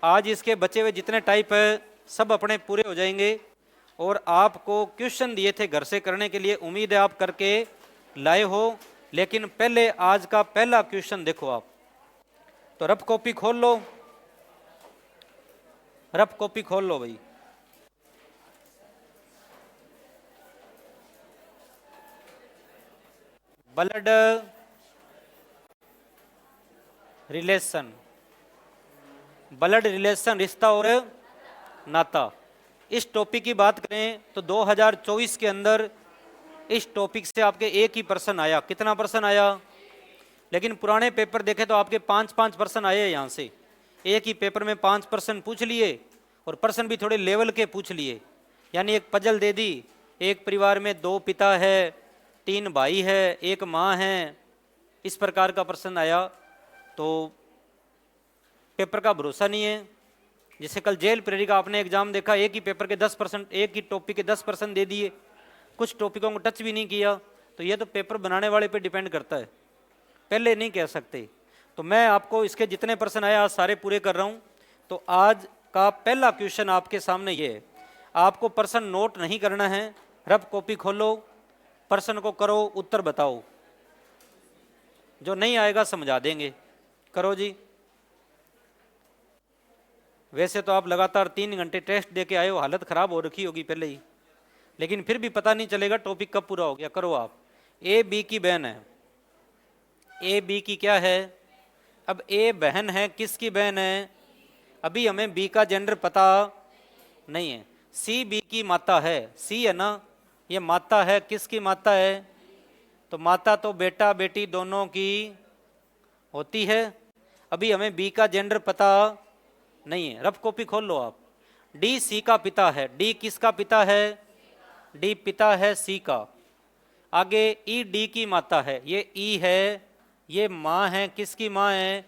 आज इसके बचे हुए जितने टाइप है सब अपने पूरे हो जाएंगे। और आपको क्वेश्चन दिए थे घर से करने के लिए, उम्मीद है आप करके लाए हो। लेकिन पहले आज का पहला क्वेश्चन देखो आप। तो रफ कॉपी खोल लो, रफ कॉपी खोल लो भाई। ब्लड रिलेशन, ब्लड रिलेशन रिश्ता और नाता, इस टॉपिक की बात करें तो 2024 के अंदर इस टॉपिक से आपके एक ही प्रश्न आया। कितना प्रश्न आया? लेकिन पुराने पेपर देखे तो आपके 5-5 प्रश्न आए यहाँ से। एक ही पेपर में 5 प्रश्न पूछ लिए और प्रश्न भी थोड़े लेवल के पूछ लिए। यानी एक पजल दे दी, एक परिवार में 2 पिता है, 3 भाई है, 1 माँ है, इस प्रकार का प्रश्न आया। तो पेपर का भरोसा नहीं है। जैसे कल जेल प्रेरी का आपने एग्जाम देखा, एक ही पेपर के 10%, एक ही टॉपिक के 10% दे दिए, कुछ टॉपिकों को टच भी नहीं किया। तो ये तो पेपर बनाने वाले पे डिपेंड करता है, पहले नहीं कह सकते। तो मैं आपको इसके जितने प्रश्न आए आज सारे पूरे कर रहा हूँ। तो आज का पहला क्वेश्चन आपके सामने ये है। आपको प्रश्न नोट नहीं करना है, रफ कॉपी खोलो, प्रश्न को करो, उत्तर बताओ। जो नहीं आएगा समझा देंगे। करो जी। वैसे तो आप लगातार 3 घंटे टेस्ट दे के आए हो, हालत खराब हो रखी होगी पहले ही, लेकिन फिर भी पता नहीं चलेगा टॉपिक कब पूरा हो गया। करो आप। ए बी की बहन है। ए बी की क्या है? अब ए बहन है, किसकी बहन है? अभी हमें बी का जेंडर पता नहीं है। सी बी की माता है, सी है ना, ये माता है, किसकी माता है? तो माता तो बेटा बेटी दोनों की होती है। अभी हमें बी का जेंडर पता नहीं है। रफ कॉपी खोल लो आप। डी सी का पिता है। डी किसका पिता है? डी पिता है सी का। आगे ई डी की माता है, ये ई है, ये माँ है, किसकी माँ है?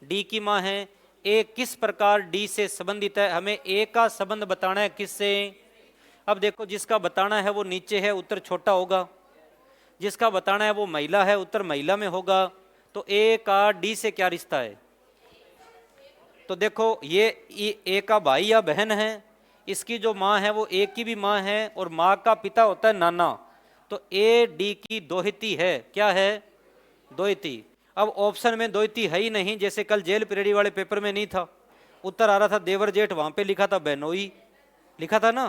डी की माँ है। ए किस प्रकार डी से संबंधित है? हमें ए का संबंध बताना है, किससे? अब देखो, जिसका बताना है वो नीचे है, उत्तर छोटा होगा। जिसका बताना है वो महिला है, उत्तर महिला में होगा। तो ए का डी से क्या रिश्ता है? तो देखो, ये ए का भाई या बहन है, इसकी जो माँ है वो ए की भी माँ है, और माँ का पिता होता है नाना। तो ए डी की दोहिती है। क्या है? दोहिती। अब ऑप्शन में दोहिती है ही नहीं, जैसे कल जेल पीरियड वाले पेपर में नहीं था, उत्तर आ रहा था देवर जेठ, वहां पे लिखा था बहनोई, लिखा था ना।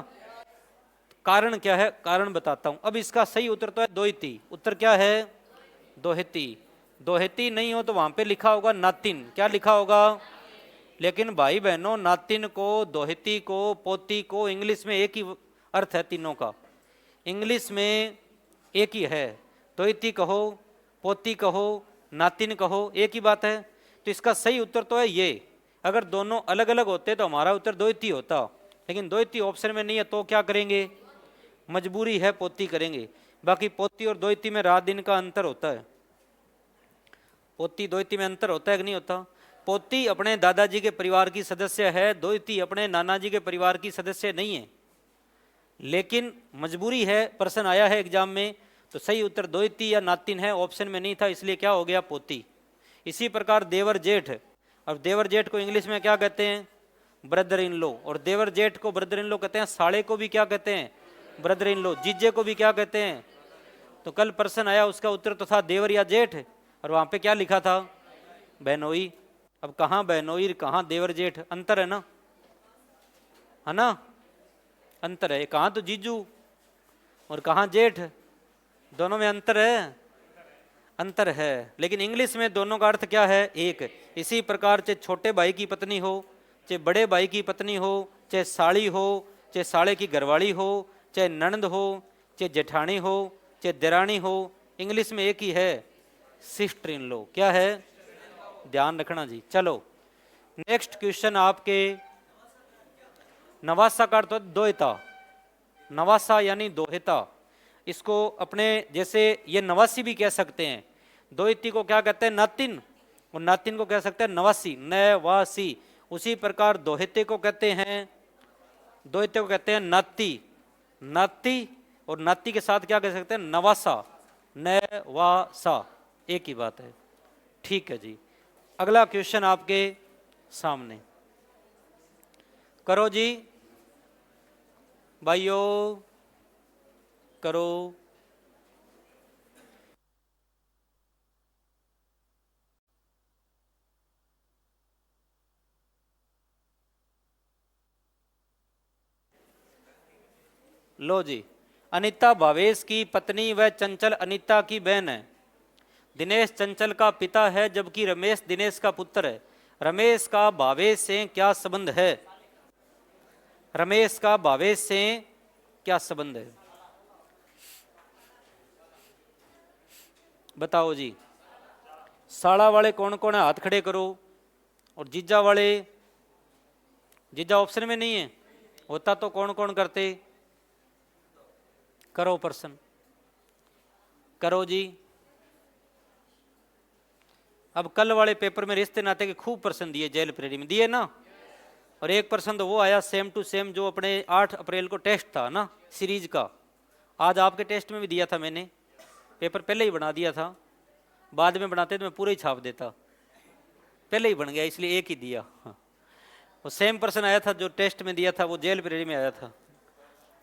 कारण क्या है? कारण बताता हूं। अब इसका सही उत्तर तो है दोहिती। उत्तर क्या है? दोहिती। दोहिती नहीं हो तो वहां पे लिखा होगा नातिन। क्या लिखा होगा? लेकिन भाई बहनों, नातिन को, दोहिती को, पोती को इंग्लिश में एक ही अर्थ है तीनों का। इंग्लिश में एक ही है। दोहिती कहो, पोती कहो, नातिन कहो, एक ही बात है। तो इसका सही उत्तर तो है ये। अगर दोनों अलग अलग होते तो हमारा उत्तर दोहिती होता, लेकिन दोहिती ऑप्शन में नहीं है, तो क्या करेंगे? मजबूरी है, पोती करेंगे। बाकी पोती और दोहिती में रात दिन का अंतर होता है। पोती दोहिती में अंतर होता है कि नहीं होता? पोती अपने दादाजी के परिवार की सदस्य है, दोहिती अपने नाना जी के परिवार की सदस्य नहीं है। लेकिन मजबूरी है, प्रश्न आया है एग्जाम में, तो सही उत्तर दोहिती या नातिन है, ऑप्शन में नहीं था, इसलिए क्या हो गया? पोती। इसी प्रकार देवर जेठ। अब देवर जेठ को इंग्लिश में क्या कहते हैं? ब्रदर इन लो। और देवर जेठ को ब्रदर इन लो कहते हैं। साले को भी क्या कहते हैं? ब्रदर इन लो। जीजे को भी क्या कहते हैं? तो कल प्रश्न आया, उसका उत्तर तो था देवर या जेठ, और वहां पे क्या लिखा था? बहनोई। अब कहाँ बहनोई, कहाँ देवर जेठ? अंतर है ना, है ना? अंतर है। कहाँ तो जीजू और कहाँ जेठ, दोनों में अंतर है। अंतर है, लेकिन इंग्लिश में दोनों का अर्थ क्या है? एक। इसी प्रकार चाहे छोटे भाई की पत्नी हो, चाहे बड़े भाई की पत्नी हो, चाहे साड़ी हो, चाहे साड़े की घरवाली हो, चाहे ननद हो, चाहे जेठानी हो, चाहे देरानी हो, इंग्लिश में एक ही है, सिस्टर इन लो। क्या है? ध्यान रखना जी। चलो नेक्स्ट क्वेश्चन आपके। नवासा का अर्थ दोहिता। नवासा यानी दोहिता। इसको अपने जैसे ये नवासी भी कह सकते हैं। दोहिती को क्या कहते हैं? नातिन। और नातिन को कह सकते हैं नवासी, नवासी। उसी प्रकार दोहिते को कहते हैं, दोहिते को कहते हैं नाती। नाती और नाती के साथ क्या कह सकते हैं? नवासा, नवासा, एक ही बात है। ठीक है जी। अगला क्वेश्चन आपके सामने। करो जी भाइयों, करो। लो जी, अनीता भावेश की पत्नी व चंचल अनीता की बहन है। दिनेश चंचल का पिता है जबकि रमेश दिनेश का पुत्र है। रमेश का भावेश से क्या संबंध है? रमेश का भावेश से क्या संबंध है? बताओ जी। साड़ा वाले कौन कौन है? हाथ खड़े करो। और जीजा वाले? जीजा ऑप्शन में नहीं है, होता तो कौन कौन करते? करो प्रश्न, करो जी। अब कल वाले पेपर में रिश्ते नाते के खूब प्रश्न दिए, जेल पीरियड में दिए ना। और एक प्रश्न तो वो आया सेम टू सेम जो अपने 8 अप्रैल को टेस्ट था ना सीरीज का, आज आपके टेस्ट में भी दिया था मैंने। पेपर पहले ही बना दिया था, बाद में बनाते तो मैं पूरा ही छाप देता, पहले ही बन गया इसलिए एक ही दिया। हाँ। वो सेम प्रश्न आया था जो टेस्ट में दिया था, वो जेल पीरियड में आया था।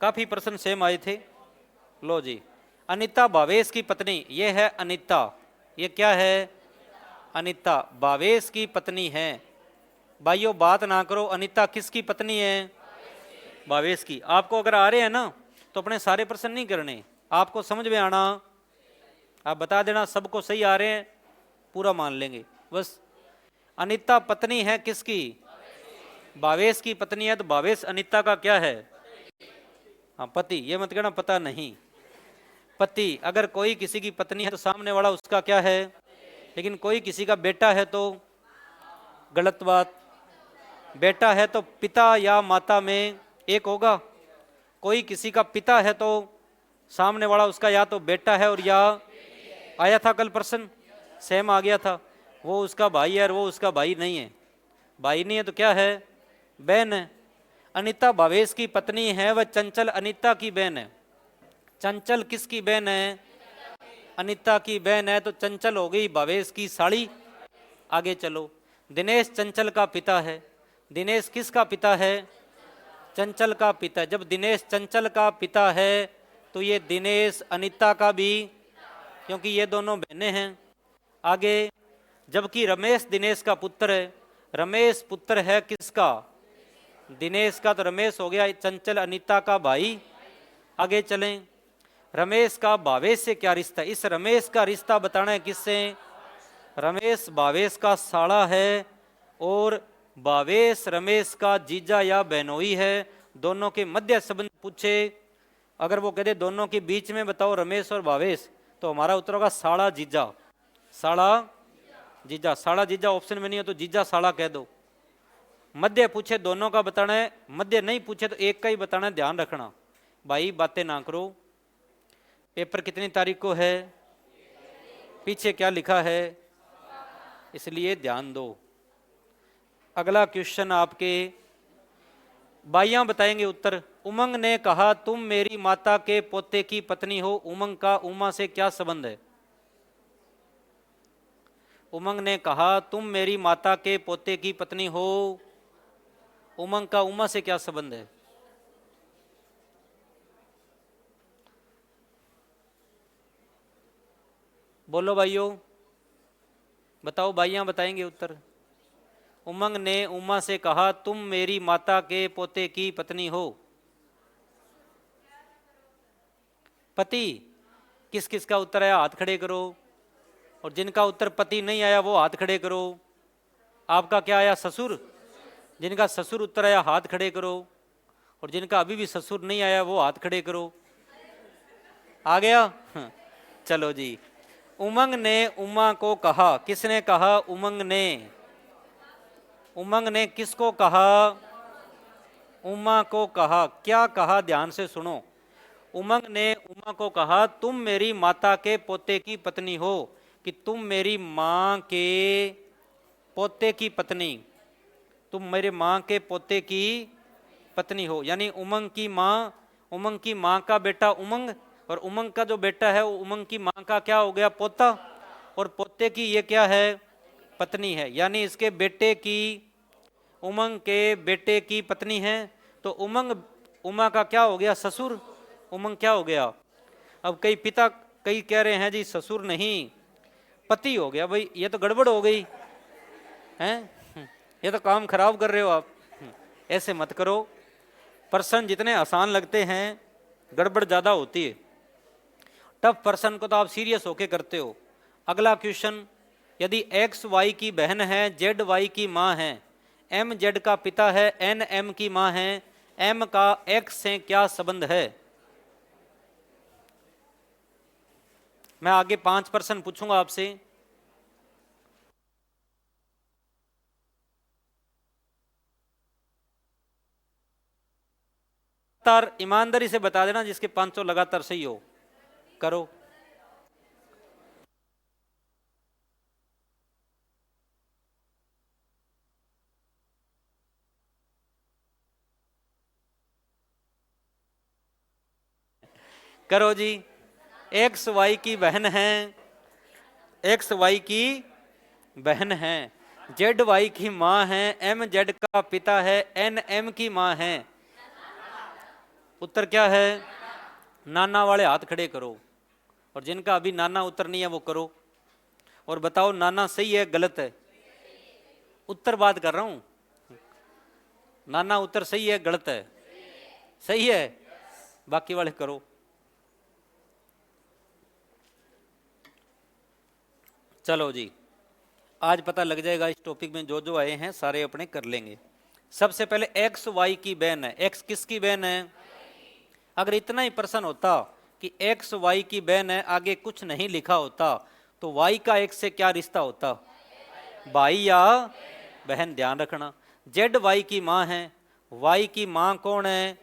काफ़ी प्रश्न सेम आए थे। लो जी, अनीता भावेश की पत्नी, ये है अनीता। ये क्या है? अनीता भावेश की पत्नी है। भाइयों बात ना करो, अनीता किसकी पत्नी है? भावेश की। आपको अगर आ रहे हैं ना तो अपने सारे प्रश्न नहीं करने, आपको समझ में आना, आप बता देना सबको सही आ रहे हैं, पूरा मान लेंगे बस। अनीता पत्नी है किसकी? भावेश की पत्नी है, तो भावेश अनीता का क्या है? हाँ पति। ये मत कहना पता नहीं, पति। अगर कोई किसी की पत्नी है तो सामने वाला उसका क्या है? लेकिन कोई किसी का बेटा है तो गलत बात। बेटा है तो पिता या माता में एक होगा। कोई किसी का पिता है तो सामने वाला उसका या तो बेटा है और या, आया था कल प्रश्न, सेम आ गया था, वो उसका भाई है और वो उसका भाई नहीं है। भाई नहीं है तो क्या है? बहन है। अनीता भावेश की पत्नी है, वह चंचल अनीता की बहन है। चंचल किसकी बहन है? अनीता की बहन है, तो चंचल हो गई भावेश की साड़ी। आगे चलो। दिनेश चंचल का पिता है। दिनेश किसका पिता है? चंचल का पिता। जब दिनेश चंचल का पिता है तो ये दिनेश अनीता का भी, क्योंकि ये दोनों बहनें हैं। आगे, जबकि रमेश दिनेश का पुत्र है। रमेश पुत्र है किसका? दिनेश का, तो रमेश हो गया चंचल अनीता का भाई। आगे चलें। रमेश का भावेश से क्या रिश्ता? इस रमेश का रिश्ता बताना है किससे? रमेश भावेश का साला है और भावेश रमेश का जीजा या बहनोई है। दोनों के मध्य संबंध पूछे, अगर वो कहते दोनों के बीच में बताओ रमेश और भावेश, तो हमारा उत्तर होगा साला जीजा। साला जीजा। साला जीजा ऑप्शन में नहीं हो तो जीजा साला कह दो। मध्य पूछे दोनों का बताना है, मध्य नहीं पूछे तो एक का ही बताना है, ध्यान रखना भाई, बातें ना करो। पेपर कितनी तारीख को है? पीछे क्या लिखा है, इसलिए ध्यान दो। अगला क्वेश्चन आपके बाइयां बताएंगे उत्तर। उमंग ने कहा तुम मेरी माता के पोते की पत्नी हो। उमंग का उमा से क्या संबंध है? उमंग ने कहा तुम मेरी माता के पोते की पत्नी हो। उमंग का उमा से क्या संबंध है? बोलो भाइयों, बताओ। भाइयां बताएंगे उत्तर। उमंग ने उमा से कहा तुम मेरी माता के पोते की पत्नी हो। पति। किस किस का उत्तर आया हाथ खड़े करो। और जिनका उत्तर पति नहीं आया वो हाथ खड़े करो। आपका क्या आया? ससुर। जिनका ससुर उत्तर आया हाथ खड़े करो। और जिनका अभी भी ससुर नहीं आया वो हाथ खड़े करो। आ गया? चलो जी। उमंग ने उमा को कहा। किसने कहा? उमंग ने। उमंग ने किसको कहा? उमा को कहा। क्या कहा? ध्यान से सुनो। उमंग ने उमा को कहा तुम मेरी माता के पोते की पत्नी हो, कि तुम मेरी माँ के पोते की पत्नी, तुम मेरे माँ के पोते की पत्नी हो। यानी उमंग की माँ, उमंग की माँ का बेटा उमंग, और उमंग का जो बेटा है वो उमंग की माँ का क्या हो गया? पोता। और पोते की ये क्या है? पत्नी है। यानी इसके बेटे की उमंग के बेटे की पत्नी है, तो उमंग, उमा का क्या हो गया, ससुर, उमंग क्या हो गया। अब कई पिता कई कह रहे हैं जी ससुर नहीं पति हो गया। भाई ये तो गड़बड़ हो गई हैं, ये तो काम खराब कर रहे हो आप। ऐसे मत करो, प्रश्न जितने आसान लगते हैं गड़बड़ ज्यादा होती है। टफ प्रश्न को तो आप सीरियस होके करते हो। अगला क्वेश्चन, यदि एक्स वाई की बहन है, जेड वाई की माँ है, एम जेड का पिता है, एन एम की माँ है, एम का एक्स से क्या संबंध है। मैं आगे 5 प्रश्न पूछूंगा आपसे। लगातार ईमानदारी से बता देना जिसके 500 लगातार सही हो। करो। करो जी। एक्स वाई की बहन है, एक्स वाई की बहन है, जेड वाई की माँ है, एम जेड का पिता है, एन एम की माँ है। उत्तर क्या है। नाना वाले हाथ खड़े करो, और जिनका अभी नाना उत्तर नहीं है वो करो, और बताओ नाना सही है गलत है। उत्तर बात कर रहा हूं, नाना उत्तर सही है गलत है। सही है। बाकी वाले करो। चलो जी, आज पता लग जाएगा इस टॉपिक में जो जो आए हैं सारे अपने कर लेंगे। सबसे पहले एक्स वाई की बहन है। एक्स किसकी बहन है। अगर इतना ही प्रश्न होता कि एक्स वाई की बहन है, आगे कुछ नहीं लिखा होता, तो वाई का एक्स से क्या रिश्ता होता, भाई या बहन। ध्यान रखना। जेड वाई की माँ है, वाई की माँ कौन है,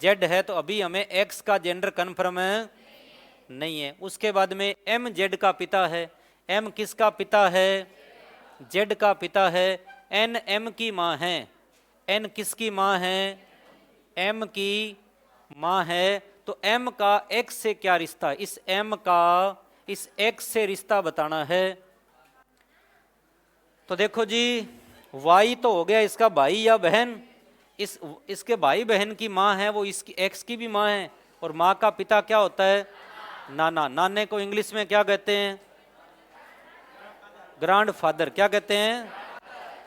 जेड है, तो अभी हमें एक्स का जेंडर कन्फर्म है नहीं है। उसके बाद में एम जेड का पिता है, एम किसका पिता है, जेड का पिता है। एन एम की माँ है, एन किसकी माँ है, एम की माँ है, तो एम का एक्स से क्या रिश्ता, इस एम का इस एक्स से रिश्ता बताना है। तो देखो जी, वाई तो हो गया इसका भाई या बहन, इसके भाई बहन की माँ है वो इसकी एक्स की भी माँ है, और माँ का पिता क्या होता है, नाना। नाने को इंग्लिश में क्या कहते हैं, ग्रैंड फादर। क्या कहते हैं,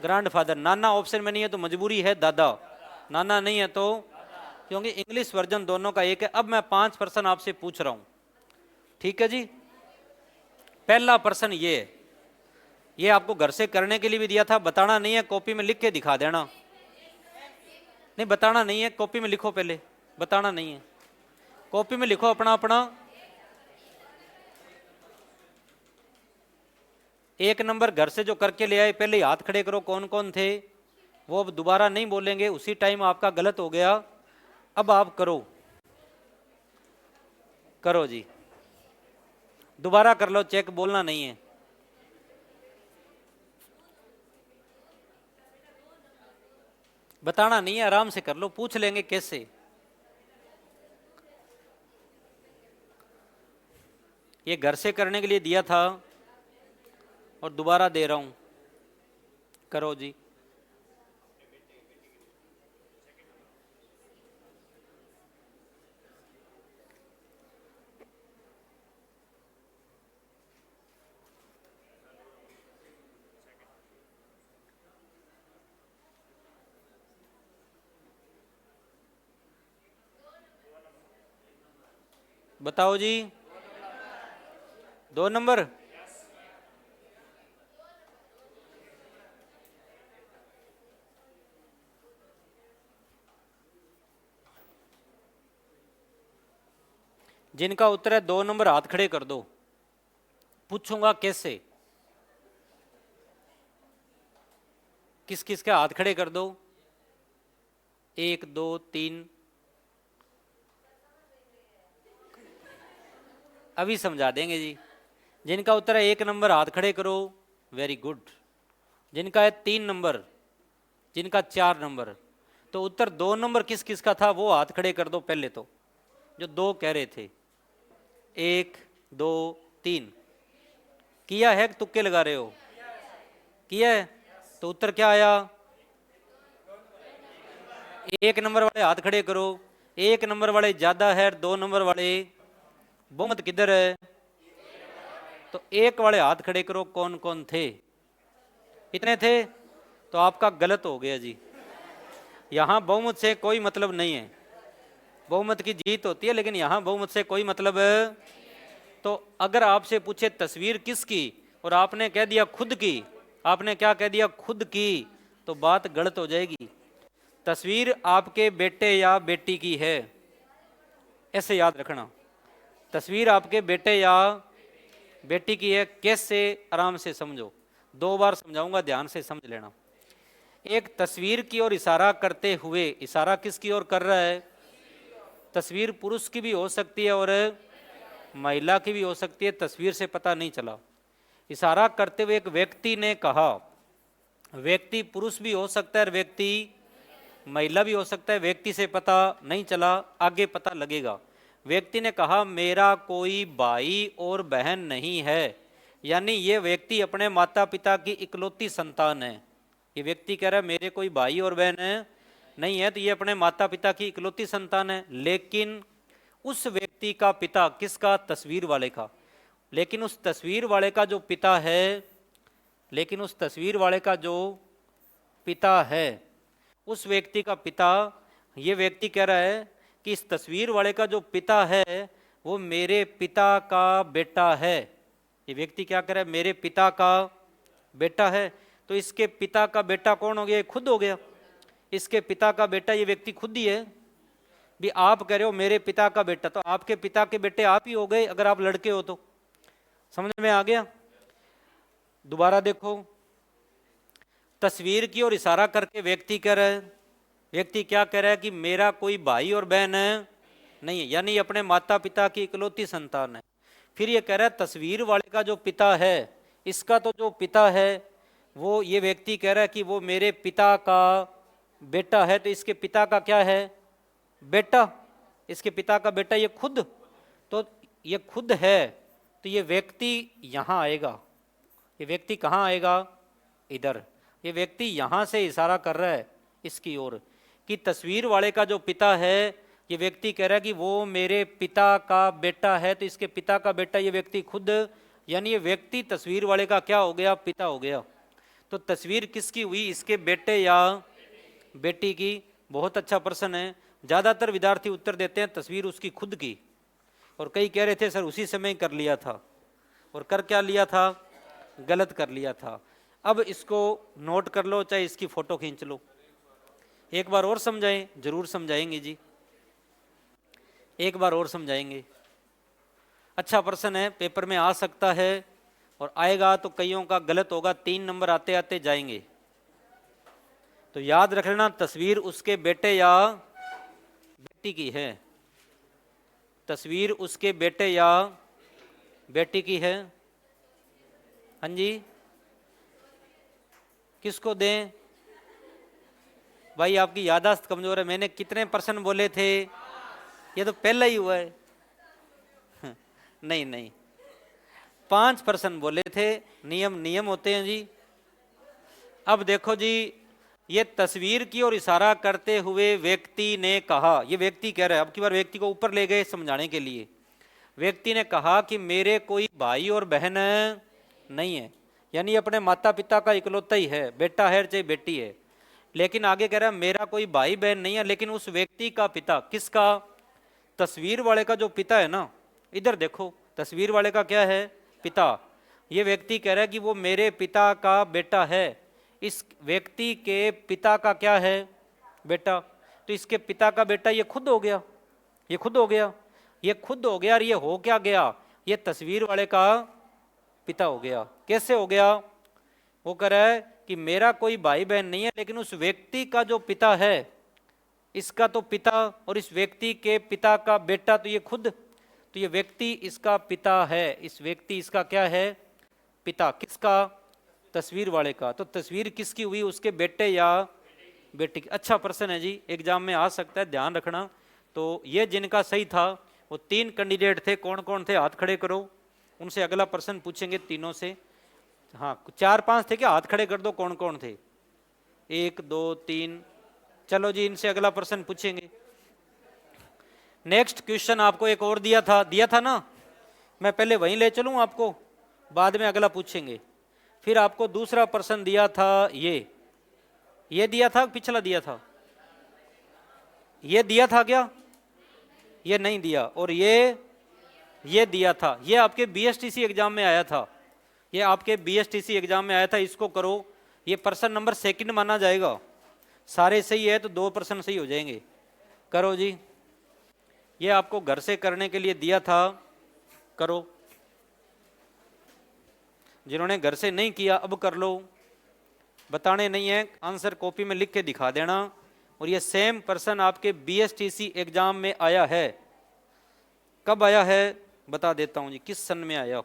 ग्रैंड फादर। नाना ऑप्शन में नहीं है तो मजबूरी है दादा, नाना नहीं है तो, क्योंकि इंग्लिश वर्जन दोनों का एक है। अब मैं 5 प्रश्न आपसे पूछ रहा हूं, ठीक है जी। पहला प्रश्न ये है, ये आपको घर से करने के लिए भी दिया था, बताना नहीं है, कॉपी में लिख के दिखा देना। नहीं बताना नहीं है, कॉपी में लिखो पहले, बताना नहीं है, कॉपी में लिखो अपना अपना। 1 नंबर घर से जो करके ले आए पहले हाथ खड़े करो, कौन कौन थे। वो अब दोबारा नहीं बोलेंगे, उसी टाइम आपका गलत हो गया। अब आप करो, करो जी, दोबारा कर लो चेक, बोलना नहीं है। बताना नहीं है, आराम से कर लो, पूछ लेंगे कैसे। ये घर से करने के लिए दिया था और दोबारा दे रहा हूं, करो जी। बताओ जी, 2 नंबर। जिनका उत्तर है 2 नंबर हाथ खड़े कर दो, पूछूंगा कैसे। किस किस के हाथ खड़े कर दो, 1 2 3। अभी समझा देंगे जी। जिनका उत्तर है 1 नंबर हाथ खड़े करो, वेरी गुड। जिनका है 3 नंबर, जिनका 4 नंबर, तो उत्तर 2 नंबर किस किस का था वो हाथ खड़े कर दो पहले तो, जो 2 कह रहे थे। 1 2 3 किया है कि तुक्के लगा रहे हो, किया है, तो उत्तर क्या आया, एक नंबर वाले हाथ खड़े करो। एक नंबर वाले ज्यादा है, दो नंबर वाले बहुमत किधर है? तो एक वाले हाथ खड़े करो, कौन कौन थे? इतने थे? तो आपका गलत हो गया जी। यहां बहुमत से कोई मतलब नहीं है। बहुमत की जीत होती है, लेकिन यहां बहुमत से कोई मतलब है। तो अगर आपसे पूछे तस्वीर किसकी और आपने कह दिया खुद की, आपने क्या कह दिया? खुद की, तो बात गलत हो जाएगी। तस्वीर आपके बेटे या बेटी की है, ऐसे याद रखना। तस्वीर आपके बेटे या बेटी की है। कैसे? आराम से समझो, दो बार समझाऊंगा, ध्यान से समझ लेना। एक तस्वीर की ओर इशारा करते हुए, इशारा किसकी ओर कर रहा है? तस्वीर पुरुष की भी हो सकती है और महिला की भी हो सकती है, तस्वीर से पता नहीं चला। इशारा करते हुए एक व्यक्ति ने कहा, व्यक्ति पुरुष भी हो सकता है और व्यक्ति महिला भी हो सकता है, व्यक्ति से पता नहीं चला, आगे पता लगेगा। व्यक्ति ने कहा मेरा कोई भाई और बहन नहीं है, यानी ये व्यक्ति अपने माता पिता की इकलौती संतान है। ये व्यक्ति कह रहा है मेरे कोई भाई और बहन है नहीं है, तो ये अपने माता पिता की इकलौती संतान है। लेकिन उस व्यक्ति का पिता, किसका? तस्वीर वाले का। लेकिन उस तस्वीर वाले का जो पिता है, लेकिन उस तस्वीर वाले का जो पिता है, उस व्यक्ति का पिता, ये व्यक्ति कह रहा है कि इस तस्वीर वाले का जो पिता है वो मेरे पिता का बेटा है। ये व्यक्ति क्या कह रहा है? मेरे पिता का बेटा है। तो इसके पिता का बेटा कौन हो गया? खुद हो गया। इसके पिता का बेटा ये व्यक्ति खुद ही है। भी आप कह रहे हो मेरे पिता का बेटा, तो आपके पिता के बेटे आप ही हो गए अगर आप लड़के हो तो। समझ में आ गया? दोबारा देखो, तस्वीर की ओर इशारा करके व्यक्ति कह रहा है, व्यक्ति क्या कह रहा है? कि मेरा कोई भाई और बहन है नहीं है, यानी अपने माता पिता की इकलौती संतान है। फिर ये कह रहा है तस्वीर वाले का जो पिता है, इसका तो जो पिता है वो, ये व्यक्ति कह रहा है कि वो मेरे पिता का बेटा है। तो इसके पिता का क्या है? बेटा। इसके पिता का बेटा ये खुद, तो ये खुद है। तो ये व्यक्ति यहां आएगा। ये व्यक्ति कहां आएगा? इधर। ये व्यक्ति यहां से इशारा कर रहा है इसकी ओर कि तस्वीर वाले का जो पिता है, ये व्यक्ति कह रहा है कि वो मेरे पिता का बेटा है। तो इसके पिता का बेटा ये व्यक्ति खुद, यानी ये व्यक्ति तस्वीर वाले का क्या हो गया? पिता हो गया। तो तस्वीर किसकी हुई? इसके बेटे या बेटी की। बहुत अच्छा प्रश्न है। ज़्यादातर विद्यार्थी उत्तर देते हैं तस्वीर उसकी खुद की, और कई कह रहे थे सर उसी समय कर लिया था, और कर क्या लिया था? गलत कर लिया था। अब इसको नोट कर लो, चाहे इसकी फोटो खींच लो। एक बार और समझाएं? जरूर समझाएंगे जी, एक बार और समझाएंगे। अच्छा प्रश्न है, पेपर में आ सकता है, और आएगा तो कईयों का गलत होगा, 3 नंबर आते आते जाएंगे। तो याद रख लेना, तस्वीर उसके बेटे या बेटी की है। तस्वीर उसके बेटे या बेटी की है। हाँ जी, किसको दें? भाई आपकी याददाश्त कमजोर है। मैंने कितने % बोले थे? ये तो पहला ही हुआ है। नहीं नहीं, 5% बोले थे। नियम नियम होते हैं जी। अब देखो जी, ये तस्वीर की ओर इशारा करते हुए व्यक्ति ने कहा, ये व्यक्ति कह रहा है, अब की बार व्यक्ति को ऊपर ले गए समझाने के लिए। व्यक्ति ने कहा कि मेरे कोई भाई और बहन नहीं है, यानी अपने माता पिता का इकलौता ही है, बेटा है चाहे बेटी है। लेकिन आगे कह रहा है मेरा कोई भाई बहन नहीं है, लेकिन उस व्यक्ति का पिता, किसका? तस्वीर वाले का जो पिता है ना, इधर देखो, तस्वीर वाले का क्या है? पिता। ये व्यक्ति कह रहा है कि वो मेरे पिता का बेटा है। इस व्यक्ति के पिता का क्या है? बेटा। तो इसके पिता का बेटा ये खुद हो गया, ये खुद हो गया, ये खुद हो गया। और ये हो क्या गया? ये तस्वीर वाले का पिता हो गया। कैसे हो गया? वो कह रहा है कि मेरा कोई भाई बहन नहीं है, लेकिन उस व्यक्ति का जो पिता है, इसका तो पिता, और इस व्यक्ति के पिता का बेटा, तो ये खुद, तो ये व्यक्ति इसका पिता है। इस व्यक्ति इसका क्या है? पिता। किसका? तस्वीर वाले का। तो तस्वीर किसकी हुई? उसके बेटे या बेटी की। अच्छा प्रश्न है जी, एग्जाम में आ सकता है, ध्यान रखना। तो ये जिनका सही था वो 3 कैंडिडेट थे। कौन कौन थे? हाथ खड़े करो, उनसे अगला प्रश्न पूछेंगे तीनों से। हाँ 4-5 थे क्या? हाथ खड़े कर दो, कौन कौन थे? 1 2 3 चलो जी, इनसे अगला प्रश्न पूछेंगे। नेक्स्ट क्वेश्चन आपको एक और दिया था ना, मैं पहले वहीं ले चलूं आपको, बाद में अगला पूछेंगे। फिर आपको दूसरा प्रश्न दिया था, ये दिया था, पिछला दिया था, ये दिया था क्या? ये नहीं दिया। और ये दिया था, ये आपके बीएसटीसी एग्जाम में आया था, ये आपके बीएसटीसी एग्जाम में आया था। इसको करो, ये प्रश्न नंबर सेकंड माना जाएगा। सारे सही है तो 2 प्रश्न सही हो जाएंगे। करो जी, ये आपको घर से करने के लिए दिया था, करो। जिन्होंने घर से नहीं किया अब कर लो, बताने नहीं है, आंसर कॉपी में लिख के दिखा देना। और ये सेम प्रश्न आपके बीएसटीसी एग्जाम में आया है। कब आया है बता देता हूं जी, किस सन में आया।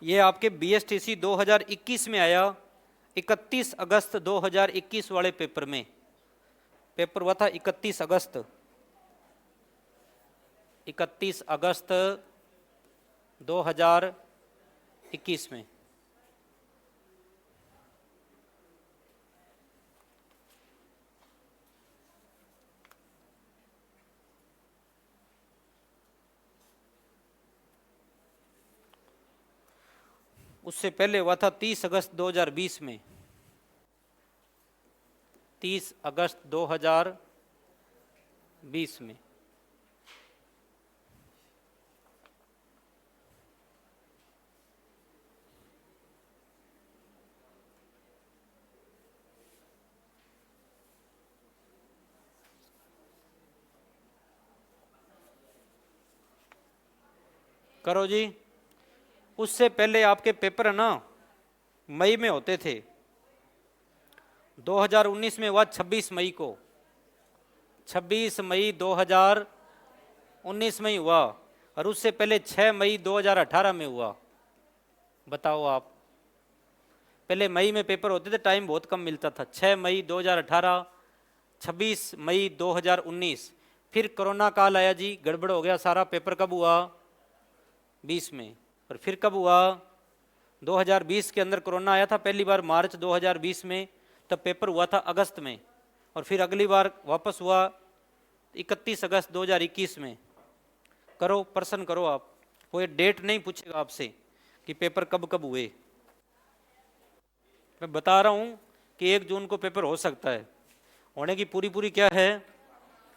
ये आपके बीएसटीसी 2021 में आया, 31 अगस्त 2021 वाले पेपर में। पेपर हुआ था 31 अगस्त 2021 में। उससे पहले हुआ था 30 अगस्त 2020 में, 30 अगस्त 2020 में। करो जी, उससे पहले आपके पेपर है ना मई में होते थे। 2019 में हुआ 26 मई को, 26 मई 2019 में ही हुआ। और उससे पहले 6 मई 2018 में हुआ। बताओ आप, पहले मई में पेपर होते थे, टाइम बहुत कम मिलता था। 6 मई 2018, 26 मई 2019। फिर कोरोना काल आया जी, गड़बड़ हो गया सारा। पेपर कब हुआ? 20 में। और फिर कब हुआ? 2020 के अंदर कोरोना आया था पहली बार, मार्च 2020 में, तब पेपर हुआ था अगस्त में। और फिर अगली बार वापस हुआ 31 अगस्त 2021 में। करो, प्रश्न करो आप। वो ये डेट नहीं पूछेगा आपसे कि पेपर कब कब हुए। मैं बता रहा हूँ कि 1 जून को पेपर हो सकता है, होने की पूरी क्या है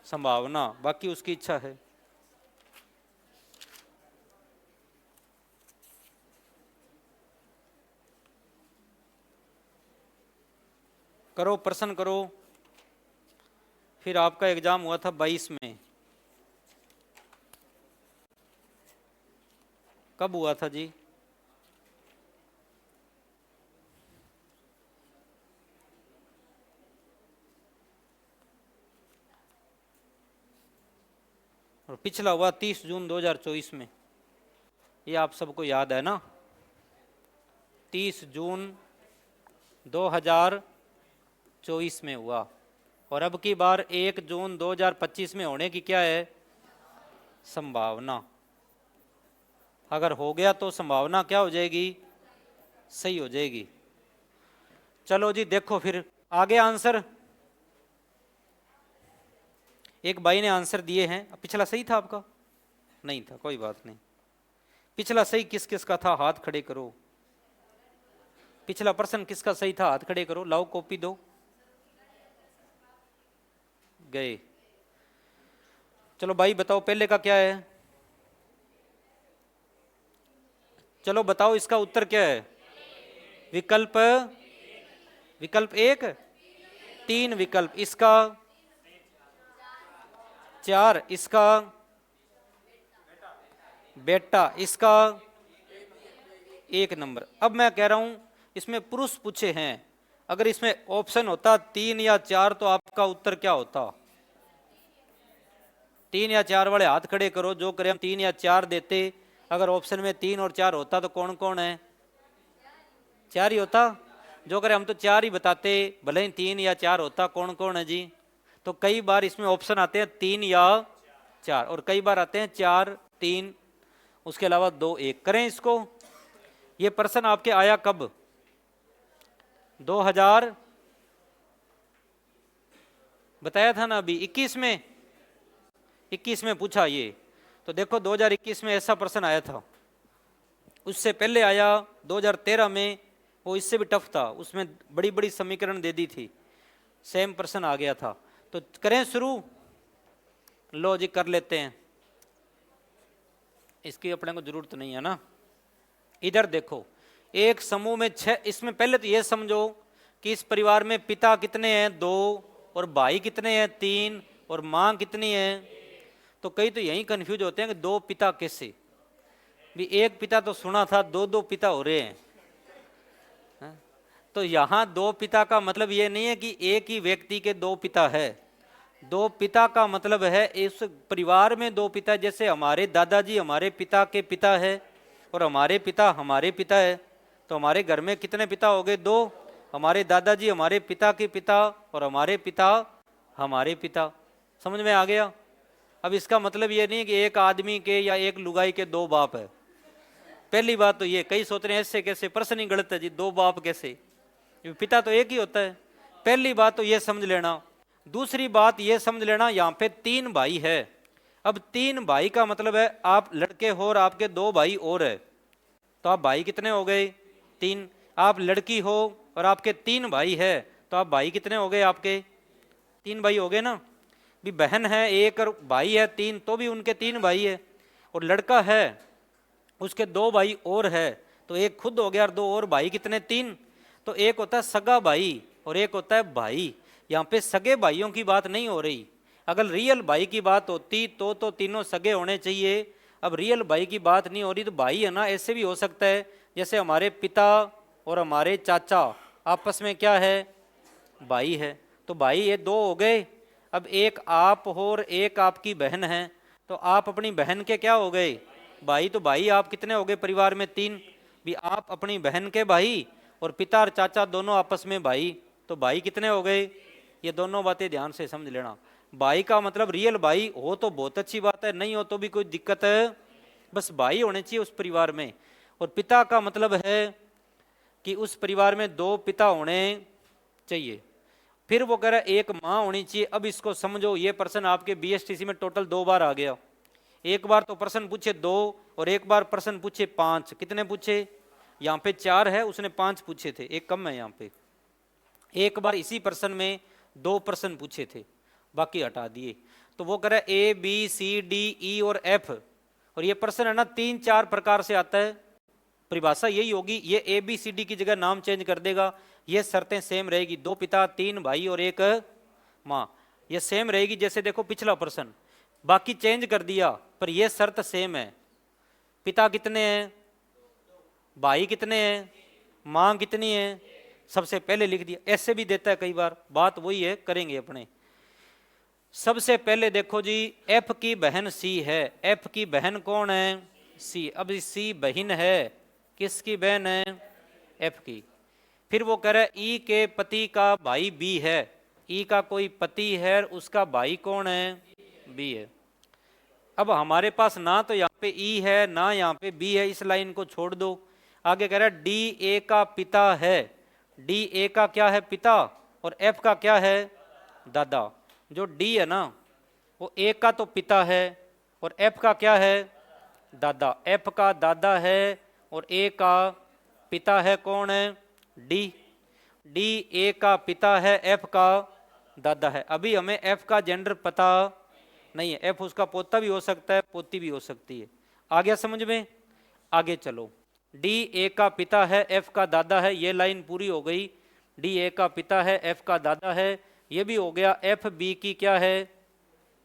संभावना, बाकी उसकी इच्छा है। करो, प्रश्न करो। फिर आपका एग्जाम हुआ था 22 में। कब हुआ था जी? और पिछला हुआ 30 जून 2024 में। ये आप सबको याद है ना, 30 जून 2024 में हुआ। और अब की बार 1 जून 2025 में होने की क्या है संभावना। अगर हो गया तो संभावना क्या हो जाएगी? सही हो जाएगी। चलो जी, देखो फिर आगे आंसर। एक भाई ने आंसर दिए हैं। पिछला सही था आपका? नहीं था, कोई बात नहीं। पिछला सही किस किस का था? हाथ खड़े करो। पिछला प्रश्न किसका सही था? हाथ खड़े करो। लाओ कॉपी दो। गए। चलो भाई बताओ, पहले का क्या है? चलो बताओ, इसका उत्तर क्या है? विकल्प 1, 3 विकल्प, इसका 4, इसका बेटा, इसका 1 नंबर। अब मैं कह रहा हूं इसमें पुरुष पूछे हैं, अगर इसमें ऑप्शन होता 3 या 4 तो आपका उत्तर क्या होता? 3 या 4 वाले हाथ खड़े करो। जो करें हम 3 या 4 देते। अगर ऑप्शन में 3 और 4 होता तो कौन कौन है? 4 ही होता। जो करे हम तो 4 ही बताते, भले ही 3 या 4 होता। कौन कौन है जी? तो कई बार इसमें ऑप्शन आते हैं 3 या 4, और कई बार आते हैं 4 3, उसके अलावा 2 1। करें इसको। ये प्रश्न आपके आया कब? 2000 बताया था ना अभी, 21 में, 21 में पूछा ये। तो देखो 2021 में ऐसा प्रश्न आया था। उससे पहले आया 2013 में, वो इससे भी टफ था, उसमें बड़ी बड़ी समीकरण दे दी थी, सेम प्रश्न आ गया था। तो करें शुरू। लो जी कर लेते हैं, इसकी अपने को जरूरत नहीं है ना। इधर देखो, एक समूह में 6, इसमें पहले तो ये समझो कि इस परिवार में पिता कितने हैं? 2, और भाई कितने हैं? 3, और माँ कितनी है? तो कई तो यही कंफ्यूज होते हैं कि 2 पिता कैसे? भी एक पिता तो सुना था, 2 पिता हो रहे हैं। तो यहाँ 2 पिता का मतलब ये नहीं है कि एक ही व्यक्ति के 2 पिता है। 2 पिता का मतलब है इस परिवार में 2 पिता, जैसे हमारे दादाजी हमारे पिता के पिता है और हमारे पिता हमारे पिता है। तो हमारे घर में कितने पिता हो गए? 2। हमारे दादाजी हमारे पिता के पिता और हमारे पिता हमारे पिता। समझ में आ गया? अब इसका मतलब ये नहीं है कि एक आदमी के या एक लुगाई के 2 बाप है। पहली बात तो ये, कई सोच रहे हैं ऐसे कैसे, प्रश्न ही गलत है जी, 2 बाप कैसे? पिता तो एक ही होता है। पहली बात तो ये समझ लेना। दूसरी बात ये समझ लेना, यहाँ पे 3 भाई है। अब 3 भाई का मतलब है आप लड़के हो और आपके 2 भाई और है, तो आप भाई कितने हो गए? 3। आप लड़की हो और आपके 3 भाई है, तो आप भाई कितने हो गए? आपके 3 भाई हो गए ना। भी बहन है 1 और भाई है 3, तो भी उनके 3 भाई है। और लड़का है, उसके 2 भाई और है, तो एक खुद हो गया और 2 और भाई, कितने? 3। तो एक होता है सगा भाई और एक होता है भाई। यहाँ पे सगे भाइयों की बात नहीं हो रही। अगर रियल भाई की बात होती तो तीनों सगे होने चाहिए। अब रियल भाई की बात नहीं हो रही, तो भाई है ना, ऐसे भी हो सकता है जैसे हमारे पिता और हमारे चाचा आपस में क्या है? भाई है। तो भाई ये 2 हो गए। अब एक आप हो और एक आपकी बहन है, तो आप अपनी बहन के क्या हो गए? भाई। तो भाई आप कितने हो गए परिवार में? 3। भी आप अपनी बहन के भाई और पिता और चाचा दोनों आपस में भाई, तो भाई कितने हो गए? ये दोनों बातें ध्यान से समझ लेना। भाई का मतलब रियल भाई हो तो बहुत अच्छी बात है, नहीं हो तो भी कोई दिक्कत है, बस भाई होने चाहिए उस परिवार में। और पिता का मतलब है कि उस परिवार में 2 पिता होने चाहिए। फिर वो कह रहा है 1 माँ होनी चाहिए। अब इसको समझो, ये प्रश्न आपके बीएसटीसी में टोटल 2 बार आ गया। एक बार तो प्रश्न पूछे 2 और एक बार प्रश्न पूछे 5। कितने पूछे? यहाँ पे 4 है, उसने 5 पूछे थे, एक कम है यहाँ पे। एक बार इसी प्रश्न में 2 प्रश्न पूछे थे, बाकी हटा दिए। तो वो कह रहा है A B C D E और F, और ये प्रश्न है ना 3-4 प्रकार से आता है। परिभाषा यही होगी, ये A B C D की जगह नाम चेंज कर देगा, ये शर्तें सेम रहेगी। 2 पिता 3 भाई और 1 माँ, ये सेम रहेगी जैसे देखो पिछला प्रश्न। बाकी चेंज कर दिया पर ये शर्त सेम है। पिता कितने हैं? भाई कितने हैं? माँ कितनी है? सबसे पहले लिख दिया। ऐसे भी देता है कई बार, बात वही है, करेंगे अपने। सबसे पहले देखो जी, एफ की बहन सी है। एफ की बहन कौन है? सी। अब सी बहन है, किसकी बहन है? एफ की। फिर वो कह रहा है ई के पति का भाई बी है। ई का कोई पति है, उसका भाई कौन है? बी है। अब हमारे पास ना तो यहाँ पे ई है ना यहाँ पे बी है, इस लाइन को छोड़ दो। आगे कह रहा है डी ए का पिता है। डी ए का क्या है? पिता। और एफ का क्या है? दादा। जो डी है ना, वो ए का तो पिता है और एफ का क्या है? दादा। एफ का दादा है और ए का पिता है, कौन है? डी। डी ए का पिता है, एफ का दादा है। अभी हमें एफ का जेंडर पता नहीं है, एफ उसका पोता भी हो सकता है, पोती भी हो सकती है। आ गया समझ में? आगे चलो। डी ए का पिता है, एफ का दादा है, ये लाइन पूरी हो गई। डी ए का पिता है, एफ का दादा है, ये भी हो गया। एफ बी की क्या है?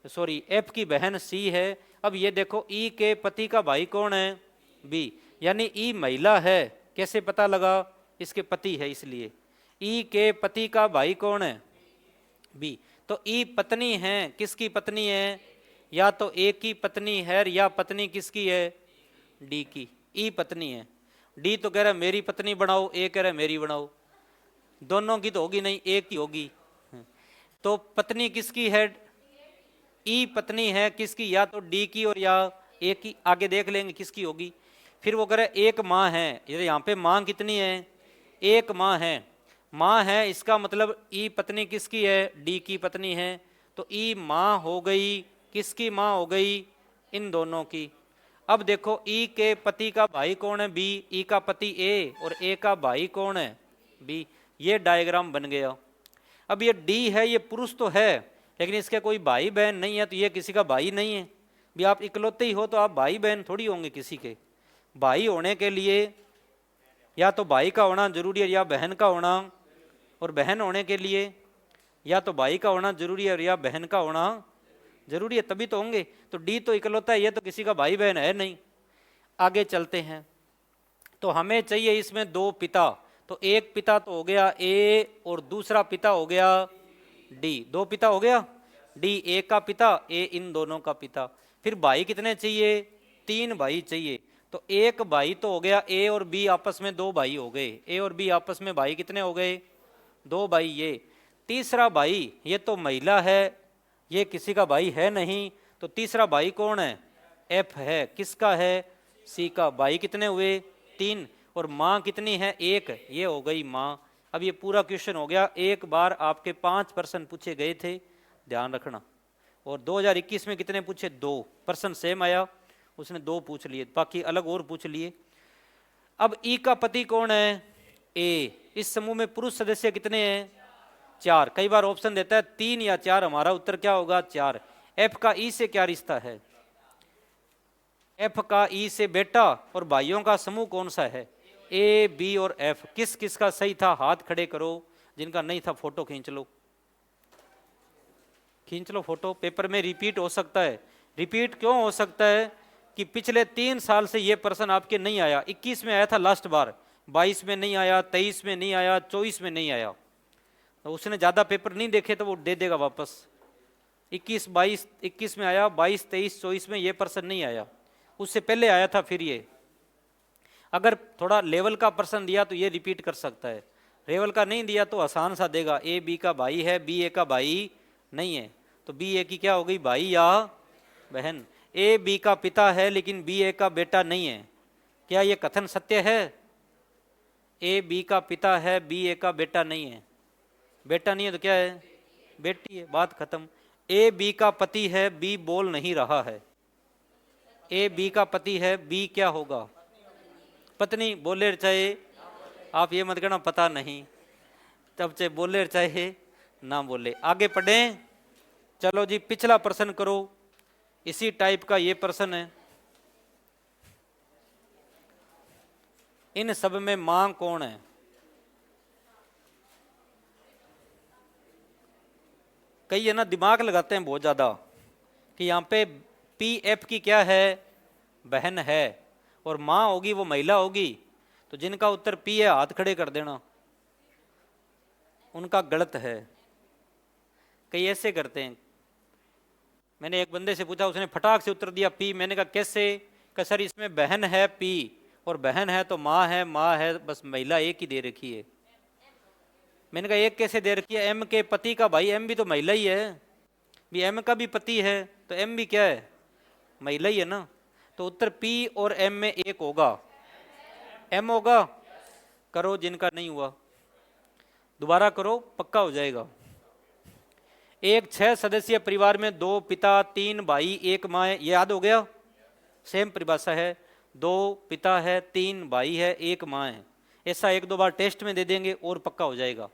सॉरी, एफ की बहन सी है। अब ये देखो ई के पति का भाई कौन है? बी। यानी ई महिला है, कैसे पता लगा? इसके पति है इसलिए। ई के पति का भाई कौन है? बी। तो ई पत्नी है, किसकी पत्नी है? या तो ए की पत्नी है या पत्नी किसकी है? डी की। ई पत्नी है। डी तो कह रहा है मेरी पत्नी बनाओ, ए कह रहा है मेरी बनाओ। दोनों की तो होगी नहीं, एक ही होगी। तो पत्नी किसकी है? ई पत्नी है किसकी? या तो डी की और या ए की। आगे देख लेंगे किसकी होगी। फिर वो करे एक माँ है, ये यहाँ पे माँ कितनी है? एक माँ है। माँ है इसका मतलब ई पत्नी किसकी है? डी की पत्नी है। तो ई माँ हो गई, किसकी माँ हो गई? इन दोनों की। अब देखो ई के पति का भाई कौन है? बी। ई का पति ए और ए का भाई कौन है? बी। ये डायग्राम बन गया। अब ये डी है, ये पुरुष तो है लेकिन इसके कोई भाई बहन नहीं है, तो ये किसी का भाई नहीं है। भी आप इकलौते ही हो तो आप भाई बहन थोड़ी होंगे किसी के। भाई होने के लिए या तो भाई का होना जरूरी है या बहन का होना, और बहन होने के लिए या तो भाई का होना जरूरी है या बहन का होना जरूरी है, तभी तो होंगे। तो डी तो इकलौता है, ये तो किसी का भाई बहन है नहीं। आगे चलते हैं। तो हमें चाहिए इसमें दो पिता। तो एक पिता तो हो गया ए और दूसरा पिता हो गया डी। दो पिता हो गया, डी ए का पिता, ए इन दोनों का पिता। फिर भाई कितने चाहिए? तीन भाई चाहिए। तो एक भाई तो हो गया, ए और बी आपस में दो भाई हो गए। ए और बी आपस में भाई कितने हो गए? दो भाई। ये तीसरा भाई ये तो महिला है, ये किसी का भाई है नहीं। तो तीसरा भाई कौन है? एफ है। किसका है? सी का। भाई कितने हुए? तीन। और माँ कितनी है? एक। ये हो गई माँ। अब ये पूरा क्वेश्चन हो गया। एक बार आपके 5 प्रश्न पूछे गए थे, ध्यान रखना। और 2021 में कितने पूछे? 2 प्रश्न सेम आया, उसने 2 पूछ लिए, बाकी अलग और पूछ लिए। अब ई का पति कौन है? ए। इस समूह में पुरुष सदस्य कितने हैं? 4। कई बार ऑप्शन देता है 3 या 4, हमारा उत्तर क्या होगा? 4। एफ का ई से क्या रिश्ता है? एफ का ई से बेटा और भाइयों का समूह कौन सा है? ए बी और एफ। किस किस का सही था? हाथ खड़े करो, जिनका नहीं था फोटो खींच लो। खींच लो फोटो। पेपर में रिपीट हो सकता है। रिपीट क्यों हो सकता है? कि पिछले 3 साल से ये प्रश्न आपके नहीं आया। 21 में आया था लास्ट बार, 22 में नहीं आया, 23 में नहीं आया, 24 में नहीं आया। तो उसने ज़्यादा पेपर नहीं देखे तो वो दे देगा वापस। 21, 22, 21 में आया, 22, 23, 24 में ये प्रश्न नहीं आया, उससे पहले आया था। फिर ये अगर थोड़ा लेवल का प्रश्न दिया तो ये रिपीट कर सकता है, लेवल का नहीं दिया तो आसान सा देगा। ए बी का भाई है, बी ए का भाई नहीं है, तो बी ए की क्या हो गई? भाई या बहन। ए बी का पिता है लेकिन बी ए का बेटा नहीं है। क्या ये कथन सत्य है? ए बी का पिता है, बी ए का बेटा नहीं है। बेटा नहीं है तो क्या है? बेटी है। बात खत्म। ए बी का पति है, बी बोल नहीं रहा है। ए बी का पति है, बी क्या होगा? पत्नी। बोले चाहे आप ये मत कहना पता नहीं, तब चाहे बोले चाहे ना बोले। आगे पढ़े। चलो जी पिछला प्रश्न करो। इसी टाइप का ये प्रश्न है। इन सब में मां कौन है? कई है ना दिमाग लगाते हैं बहुत ज्यादा कि यहाँ पे पी एफ की क्या है? बहन है, और मां होगी वो महिला होगी। तो जिनका उत्तर पी है हाथ खड़े कर देना, उनका गलत है। कई ऐसे करते हैं। मैंने एक बंदे से पूछा, उसने फटाक से उत्तर दिया पी। मैंने कहा कैसे? कहा सर इसमें बहन है पी, और बहन है तो माँ है, बस महिला एक ही दे रखी है। मैंने कहा एक कैसे दे रखी है? एम के पति का भाई, एम भी तो महिला ही है। भी एम का भी पति है तो एम भी क्या है? महिला ही है ना। तो उत्तर पी और एम में एक होगा, एम होगा। करो जिनका नहीं हुआ, दोबारा करो, पक्का हो जाएगा। एक 6 सदस्यीय परिवार में 2 पिता 3 भाई 1 माँ है। ये याद हो गया? सेम परिभाषा है। 2 पिता है, 3 भाई है, 1 माँ है। ऐसा 1-2 बार टेस्ट में दे देंगे और पक्का हो जाएगा।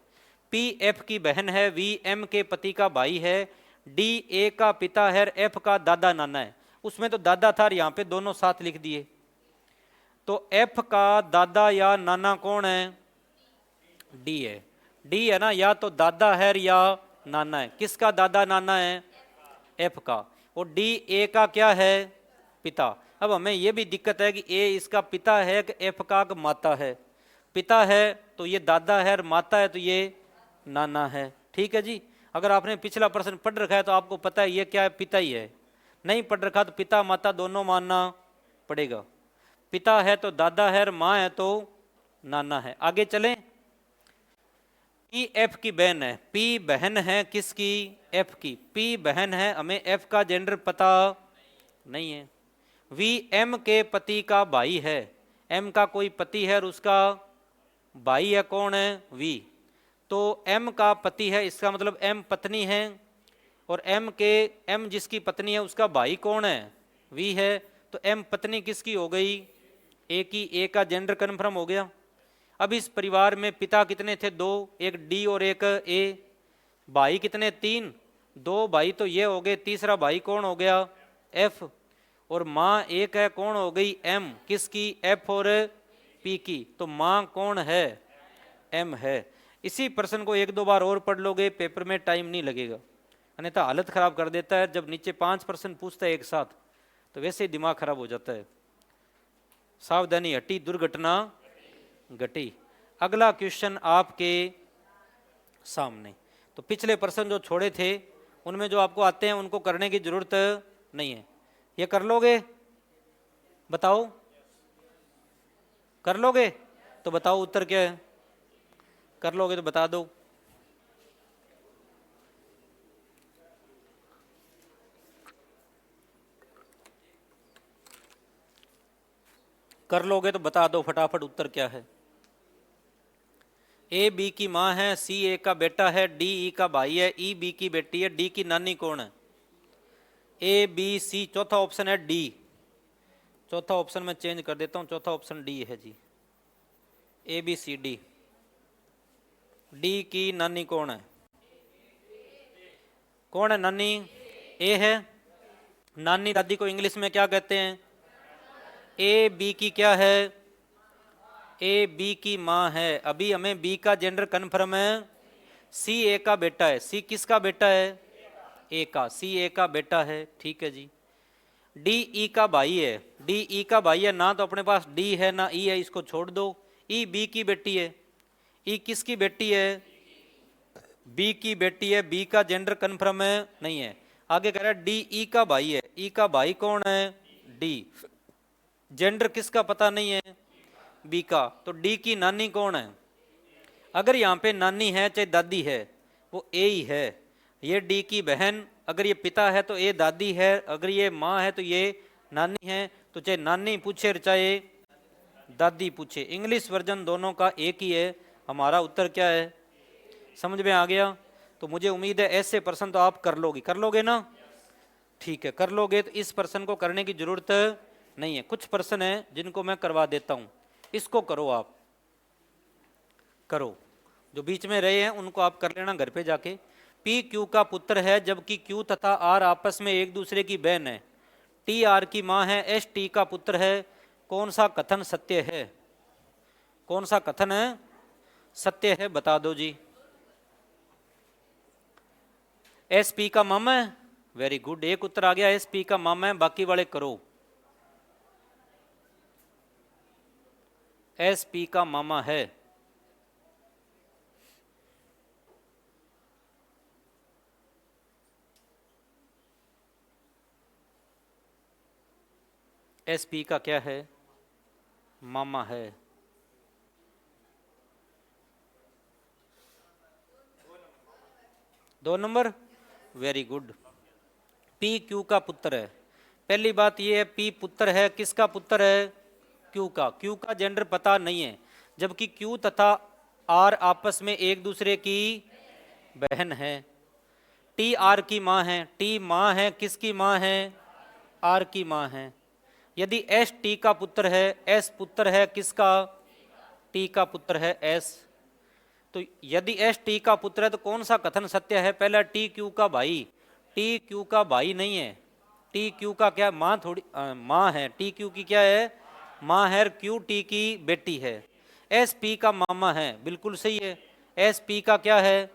पी एफ की बहन है, वी एम के पति का भाई है, डी ए का पिता है, एफ का दादा नाना है। उसमें तो दादा था और यहाँ पे दोनों साथ लिख दिए। तो एफ का दादा या नाना कौन है? डी है। डी है ना, या तो दादा है या नाना है। किसका दादा नाना है? एफ का। और डी ए का क्या है? पिता। अब हमें यह भी दिक्कत है कि ए इसका पिता है कि एफ का माता है। पिता है तो ये दादा है, और माता है तो ये नाना है। ठीक है जी। अगर आपने पिछला प्रश्न पढ़ रखा है तो आपको पता है ये क्या है? पिता ही है। नहीं पढ़ रखा तो पिता माता दोनों मानना पड़ेगा। पिता है तो दादा है, और माँ है तो नाना है। आगे चलें। पी एफ की बहन है, पी बहन है किसकी? एफ की। पी बहन है, हमें एफ का जेंडर पता नहीं है। वी एम के पति का भाई है, एम का कोई पति है और उसका भाई है, कौन है? वी। तो एम का पति है, इसका मतलब एम पत्नी है, और एम जिसकी पत्नी है उसका भाई कौन है? वी है। तो एम पत्नी किसकी हो गई? ए की। ए का जेंडर कन्फर्म हो गया। अब इस परिवार में पिता कितने थे? दो, एक डी और एक ए। भाई कितने? तीन। दो भाई तो ये हो गए, तीसरा भाई कौन हो गया? एफ। और माँ एक है, कौन हो गई? एम। किसकी? एफ और पी की। तो माँ कौन है? एम है। इसी प्रश्न को एक दो बार और पढ़ लोगे, पेपर में टाइम नहीं लगेगा, अन्यथा हालत खराब कर देता है। जब नीचे 5 प्रश्न पूछता है एक साथ तो वैसे ही दिमाग खराब हो जाता है। सावधानी हटी, दुर्घटना घटी। अगला क्वेश्चन आपके सामने। तो पिछले प्रश्न जो छोड़े थे उनमें जो आपको आते हैं उनको करने की जरूरत नहीं है। ये कर लोगे? बताओ, कर लोगे? तो बताओ उत्तर क्या है। कर लोगे तो बता दो। कर लोगे तो बता दो फटाफट उत्तर क्या है। ए बी की माँ है, सी ए का बेटा है, डी ई का भाई है, ई बी की बेटी है, डी की नानी कौन है? A B C. चौथा ऑप्शन है डी। चौथा ऑप्शन मैं चेंज कर देता हूं, चौथा ऑप्शन डी है जी। A B C D. D की नानी कौन है? कौन है नानी? ए है। नानी दादी को इंग्लिश में क्या कहते हैं? ए बी की क्या है? ए बी की माँ है। अभी हमें बी का जेंडर कन्फर्म है। सी ए का बेटा है। सी किसका बेटा है? ए का। सी ए का बेटा है, ठीक है जी। डी ई का भाई है। डी ई का भाई है ना, तो अपने पास डी है ना ई है, इसको छोड़ दो। ई बी की बेटी है। ई किसकी बेटी है? बी की बेटी है। बी का जेंडर कन्फर्म है? नहीं है। आगे कह रहा है डी ई का भाई है। ई का भाई कौन है? डी। जेंडर किसका पता नहीं है? बी का। तो डी की नानी कौन है? अगर यहाँ पे नानी है चाहे दादी है, वो ए ही है। ये डी की बहन, अगर ये पिता है तो ये दादी है, अगर ये माँ है तो ये नानी है। तो चाहे नानी पूछे चाहे दादी पूछे, इंग्लिश वर्जन दोनों का एक ही है। हमारा उत्तर क्या है? समझ में आ गया? तो मुझे उम्मीद है ऐसे प्रश्न तो आप कर लोगे। कर लोगे ना? ठीक है, कर लोगे। तो इस प्रश्न को करने की जरूरत नहीं है। कुछ प्रश्न है जिनको मैं करवा देता हूं, इसको करो आप। करो, जो बीच में रहे हैं उनको आप कर लेना घर पे जाके। पी क्यू का पुत्र है जबकि क्यू तथा आर आपस में एक दूसरे की बहन है। टी आर की मां है, एस टी का पुत्र है। कौन सा कथन सत्य है? कौन सा कथन है सत्य है? बता दो जी। एस पी का मामा है। वेरी गुड, एक उत्तर आ गया। एस पी का मामा है, बाकी वाले करो। एस पी का मामा है। एस पी का क्या है? मामा है। दो number. Very good. P Q का पुत्र है। पहली बात यह है, पी पुत्र है, किसका पुत्र है? क्यू का। क्यू का जेंडर पता नहीं है, जबकि क्यू तथा आर आपस में एक दूसरे की बहन है। टी आर की माँ है। टी माँ है, किसकी माँ है? आर की माँ है। यदि एस टी का पुत्र है, एस पुत्र है किसका? टी का पुत्र है एस। तो यदि एस टी का पुत्र है तो कौन सा कथन सत्य है? पहला टी क्यू का भाई। टी क्यू का भाई नहीं है। टी क्यू का क्या? माँ थोड़ी माँ है। टी क्यू की क्या है? माँ है। क्यू टी की बेटी है। एस पी का मामा है, बिल्कुल सही है। एस पी का क्या है?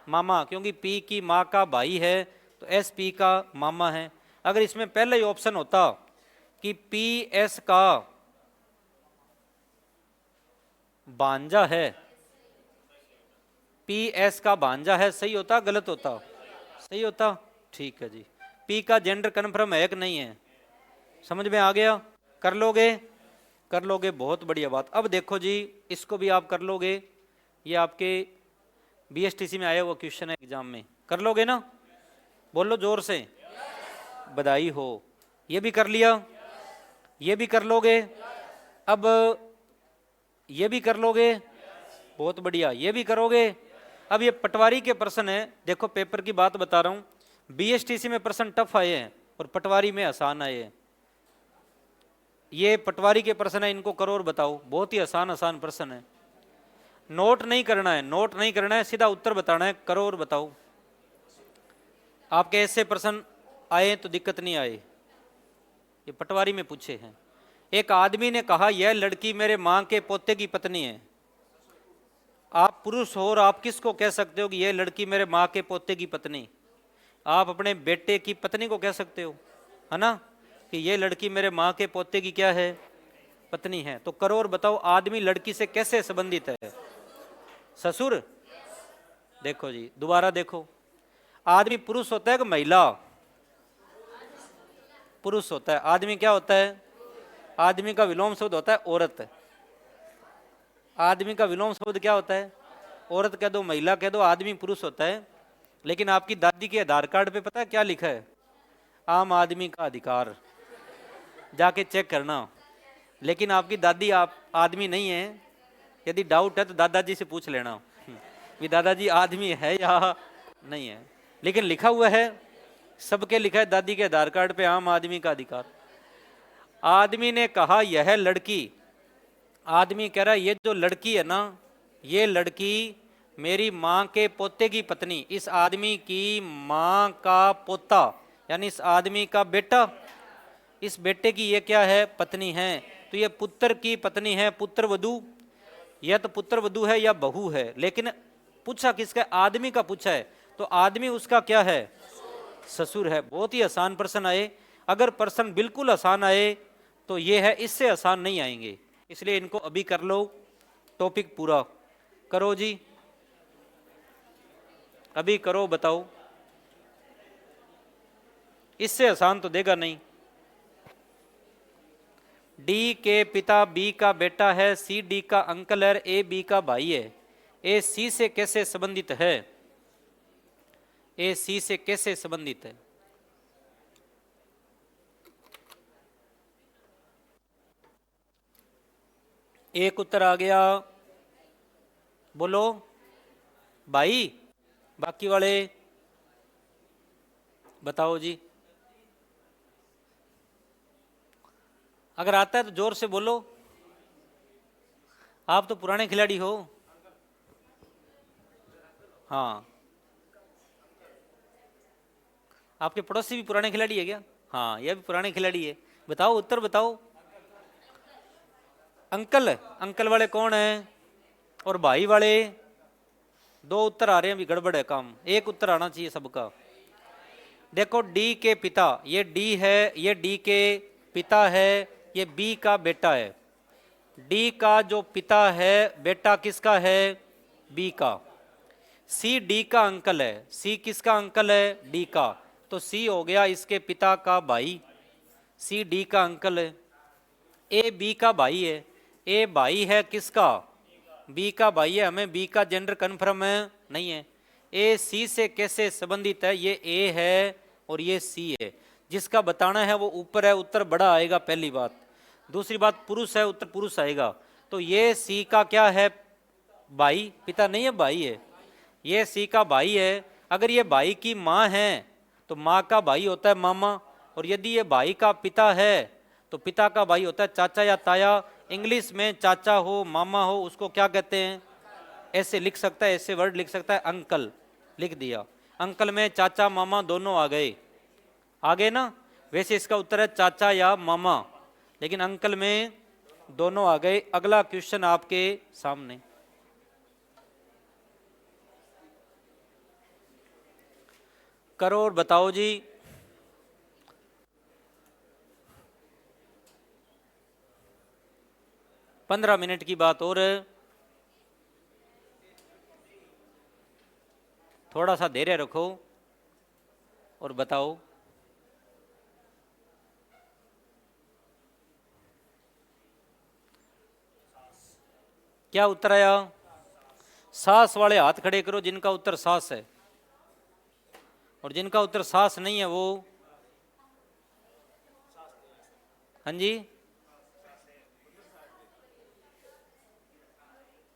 मामा, क्योंकि पी की माँ का भाई है तो एस पी का मामा है। अगर इसमें पहला ही ऑप्शन होता कि पी एस का भांजा है, पी एस का भांजा है, सही होता गलत होता? सही होता। ठीक है जी। पी का जेंडर कन्फर्म है कि नहीं है? समझ में आ गया? कर लोगे? कर लोगे, बहुत बढ़िया बात। अब देखो जी, इसको भी आप कर लोगे। ये आपके बीएसटीसी में आया हुआ क्वेश्चन है एग्जाम में, कर लोगे ना? बोलो जोर से, बधाई हो। ये भी कर लिया, ये भी कर लोगे, अब ये भी कर लोगे, बहुत बढ़िया, ये भी करोगे। अब ये पटवारी के प्रश्न है, देखो पेपर की बात बता रहा हूं, बीएसटीसी में प्रश्न टफ आए हैं और पटवारी में आसान आए हैं। ये पटवारी के प्रश्न है, इनको करो और बताओ, बहुत ही आसान आसान प्रश्न है। नोट नहीं करना है, नोट नहीं करना है, सीधा उत्तर बताना है, करो और बताओ। आपके ऐसे प्रश्न आए तो दिक्कत नहीं आए, ये पटवारी में पूछे हैं। एक आदमी ने कहा यह लड़की मेरे मां के पोते की पत्नी है। आप पुरुष हो और आप किसको कह सकते हो कि यह लड़की मेरे मां के पोते की पत्नी? आप अपने बेटे की पत्नी को कह सकते हो, है ना, कि यह लड़की मेरे मां के पोते की क्या है, पत्नी है। तो करो और बताओ, आदमी लड़की से कैसे संबंधित है? ससुर। देखो जी, दोबारा देखो, आदमी पुरुष होता है कि महिला? पुरुष होता है। आदमी क्या होता है? आदमी का विलोम शब्द होता है औरत। आदमी का विलोम शब्द क्या होता है? औरत कह दो, महिला कह दो, आदमी पुरुष होता है। लेकिन आपकी दादी के आधार कार्ड पे पता है क्या लिखा है? आम आदमी का अधिकार, जाके चेक करना। लेकिन आपकी दादी आप आदमी नहीं है, यदि डाउट है तो दादाजी से पूछ लेना कि दादाजी आदमी है या नहीं है। लेकिन लिखा हुआ है, सबके लिखा है दादी के आधार कार्ड पे, आम आदमी का अधिकार। आदमी ने कहा यह लड़की, आदमी कह रहा है ये जो लड़की है ना, ये लड़की मेरी मां के पोते की पत्नी, इस आदमी की मां का पोता, यानी इस आदमी का बेटा, इस बेटे की ये क्या है? पत्नी है। तो ये पुत्र की पत्नी है, पुत्र वधू, या तो पुत्र वधू है या बहू है। लेकिन पूछा किसका? आदमी का पूछा है, तो आदमी उसका क्या है? ससुर है। बहुत ही आसान प्रश्न आए। अगर प्रश्न बिल्कुल आसान आए तो ये है, इससे आसान नहीं आएंगे, इसलिए इनको अभी कर लो, टॉपिक पूरा करो जी, अभी करो, बताओ। इससे आसान तो देगा नहीं। डी के पिता बी का बेटा है, सी डी का अंकल है, ए बी का भाई है। ए सी से कैसे संबंधित है? ए सी से कैसे संबंधित है? एक उत्तर आ गया, बोलो भाई, बाकी वाले बताओ जी। अगर आता है तो जोर से बोलो, आप तो पुराने खिलाड़ी हो। हाँ, आपके पड़ोसी भी पुराने खिलाड़ी है क्या? हाँ, यह भी पुराने खिलाड़ी है। बताओ, उत्तर बताओ। अंकल, अंकल वाले कौन है? और भाई वाले? दो उत्तर आ रहे हैं, अभी गड़बड़ है काम, एक उत्तर आना चाहिए सबका। देखो, डी के पिता, ये डी है, ये डी के पिता है, ये बी का बेटा है। डी का जो पिता है, बेटा किसका है? बी का। सी डी का अंकल है, सी किसका अंकल है? डी का। तो सी हो गया इसके पिता का भाई, सी डी का अंकल है। ए बी का भाई है, ए भाई है किसका? बी का भाई है। हमें बी का जेंडर कन्फर्म है नहीं है। ए सी से कैसे संबंधित है? ये ए है और ये सी है। जिसका बताना है वो ऊपर है, उत्तर बड़ा आएगा, पहली बात। दूसरी बात, पुरुष है, उत्तर पुरुष आएगा। तो ये सी का क्या है? भाई, पिता नहीं है, भाई है। ये सी का भाई है। अगर ये भाई की माँ है तो माँ का भाई होता है मामा, और यदि ये भाई का पिता है तो पिता का भाई होता है चाचा या ताया। इंग्लिश में चाचा हो, मामा हो, उसको क्या कहते हैं? ऐसे लिख सकता है, ऐसे वर्ड लिख सकता है, अंकल लिख दिया। अंकल में चाचा मामा दोनों आ गए, आ गए ना। वैसे इसका उत्तर है चाचा या मामा, लेकिन अंकल में दोनों आ गए। अगला क्वेश्चन आपके सामने, करो और बताओ जी। पंद्रह मिनट की बात और है, थोड़ा सा धैर्य रखो और बताओ। क्या उत्तर आया? सास वाले हाथ खड़े करो जिनका उत्तर सास है, और जिनका उत्तर सास नहीं है वो, हाँ जी,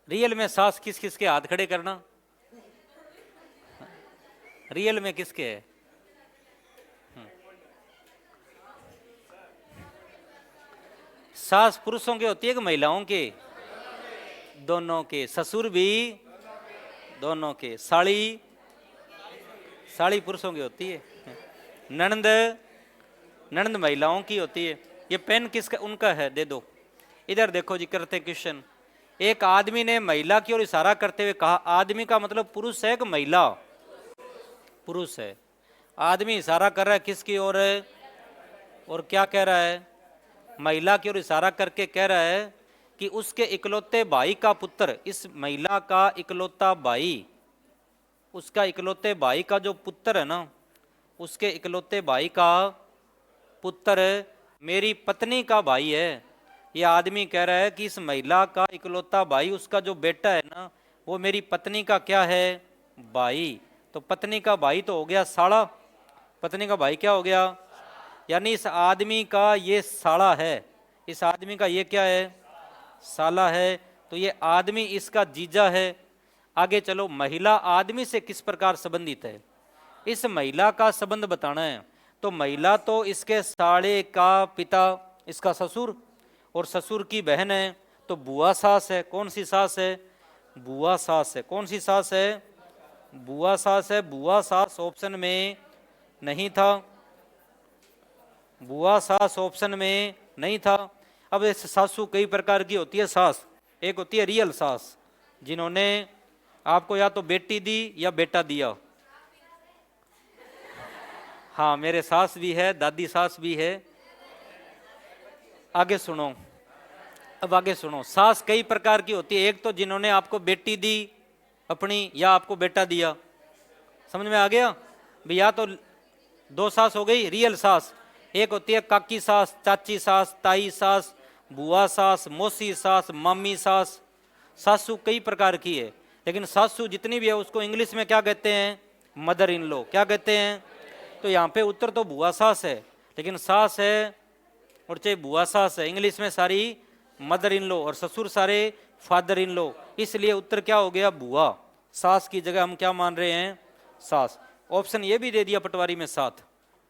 रियल में सास किस किस के? हाथ खड़े करना। रियल में किसके है? सास पुरुषों के होती है कि महिलाओं के? दोनों के। ससुर भी दोनों के। साड़ी, साड़ी पुरुषों की होती है। ननंद, ननंद महिलाओं की होती है। ये पेन किसका? उनका है, दे दो। इधर देखो जी, करते क्वेश्चन। एक आदमी ने महिला की ओर इशारा करते हुए कहा, आदमी का मतलब पुरुष है कि महिला? पुरुष है। आदमी इशारा कर रहा है किसकी ओर है, और क्या कह रहा है? महिला की ओर इशारा करके कह रहा है कि उसके इकलौते भाई का पुत्र, इस महिला का इकलौता भाई, उसका इकलौते भाई का जो पुत्र है ना, उसके इकलौते भाई का पुत्र मेरी पत्नी का भाई है। ये आदमी कह रहा है कि इस महिला का इकलौता भाई, उसका जो बेटा है ना, वो मेरी पत्नी का क्या है? भाई। तो पत्नी का भाई तो हो गया साला, पत्नी का भाई क्या हो गया? यानी इस आदमी का ये साला है, इस आदमी का ये क्या है? साला है। तो ये आदमी इसका जीजा है। आगे चलो, महिला आदमी से किस प्रकार संबंधित है, इस महिला का संबंध बताना है। तो महिला तो इसके साले का पिता, इसका ससुर, और ससुर की बहन है, तो बुआ सास है। कौन सी सास है? बुआ सास है। कौन सी सास है? बुआ सास है। बुआ सास ऑप्शन में नहीं था, बुआ सास ऑप्शन में नहीं था। अब इस सासू कई प्रकार की होती है सास। एक होती है रियल सास, जिन्होंने आपको या तो बेटी दी या बेटा दिया। हाँ, मेरे सास भी है, दादी सास भी है। आगे सुनो, अब आगे सुनो। सास कई प्रकार की होती है। एक तो जिन्होंने आपको बेटी दी अपनी, या आपको बेटा दिया। समझ में आ गया भैया? तो दो सास हो गई रियल सास। एक होती है काकी सास, चाची सास, ताई सास, बुआ सास, मौसी सास, मामी सास। सासू कई प्रकार की है, लेकिन सासू जितनी भी है उसको इंग्लिश में क्या कहते हैं? Mother in law. क्या कहते हैं? तो यहाँ पे उत्तर तो बुआ सास है, लेकिन सास है और चाहे बुआ सास है, इंग्लिश में सारी मदर इन लॉ, और ससुर सारे फादर इन लॉ। इसलिए उत्तर क्या हो गया? बुआ। सास की जगह हम क्या मान रहे हैं? सास। ऑप्शन ये भी दे दिया पटवारी में साथ।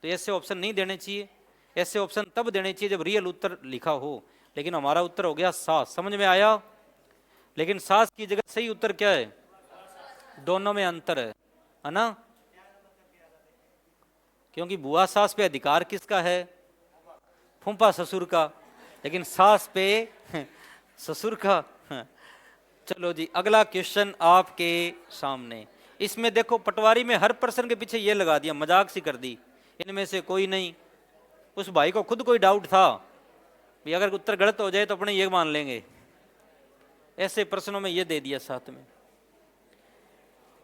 तो ऐसे ऑप्शन नहीं देने चाहिए। ऐसे ऑप्शन तब देने चाहिए जब रियल उत्तर लिखा हो, लेकिन हमारा उत्तर हो गया सास। समझ में आया? लेकिन सास की जगह सही उत्तर क्या है? दोनों में अंतर है ना? क्योंकि बुआ सास पे अधिकार किसका है? फूफा ससुर का, लेकिन सास पे ससुर का। चलो जी, अगला क्वेश्चन आपके सामने। इसमें देखो, पटवारी में हर प्रश्न के पीछे ये लगा दिया, मजाक सी कर दी, इनमें से कोई नहीं। उस भाई को खुद कोई डाउट था भी अगर उत्तर गलत हो जाए तो अपने ये मान लेंगे। ऐसे प्रश्नों में ये दे दिया साथ में।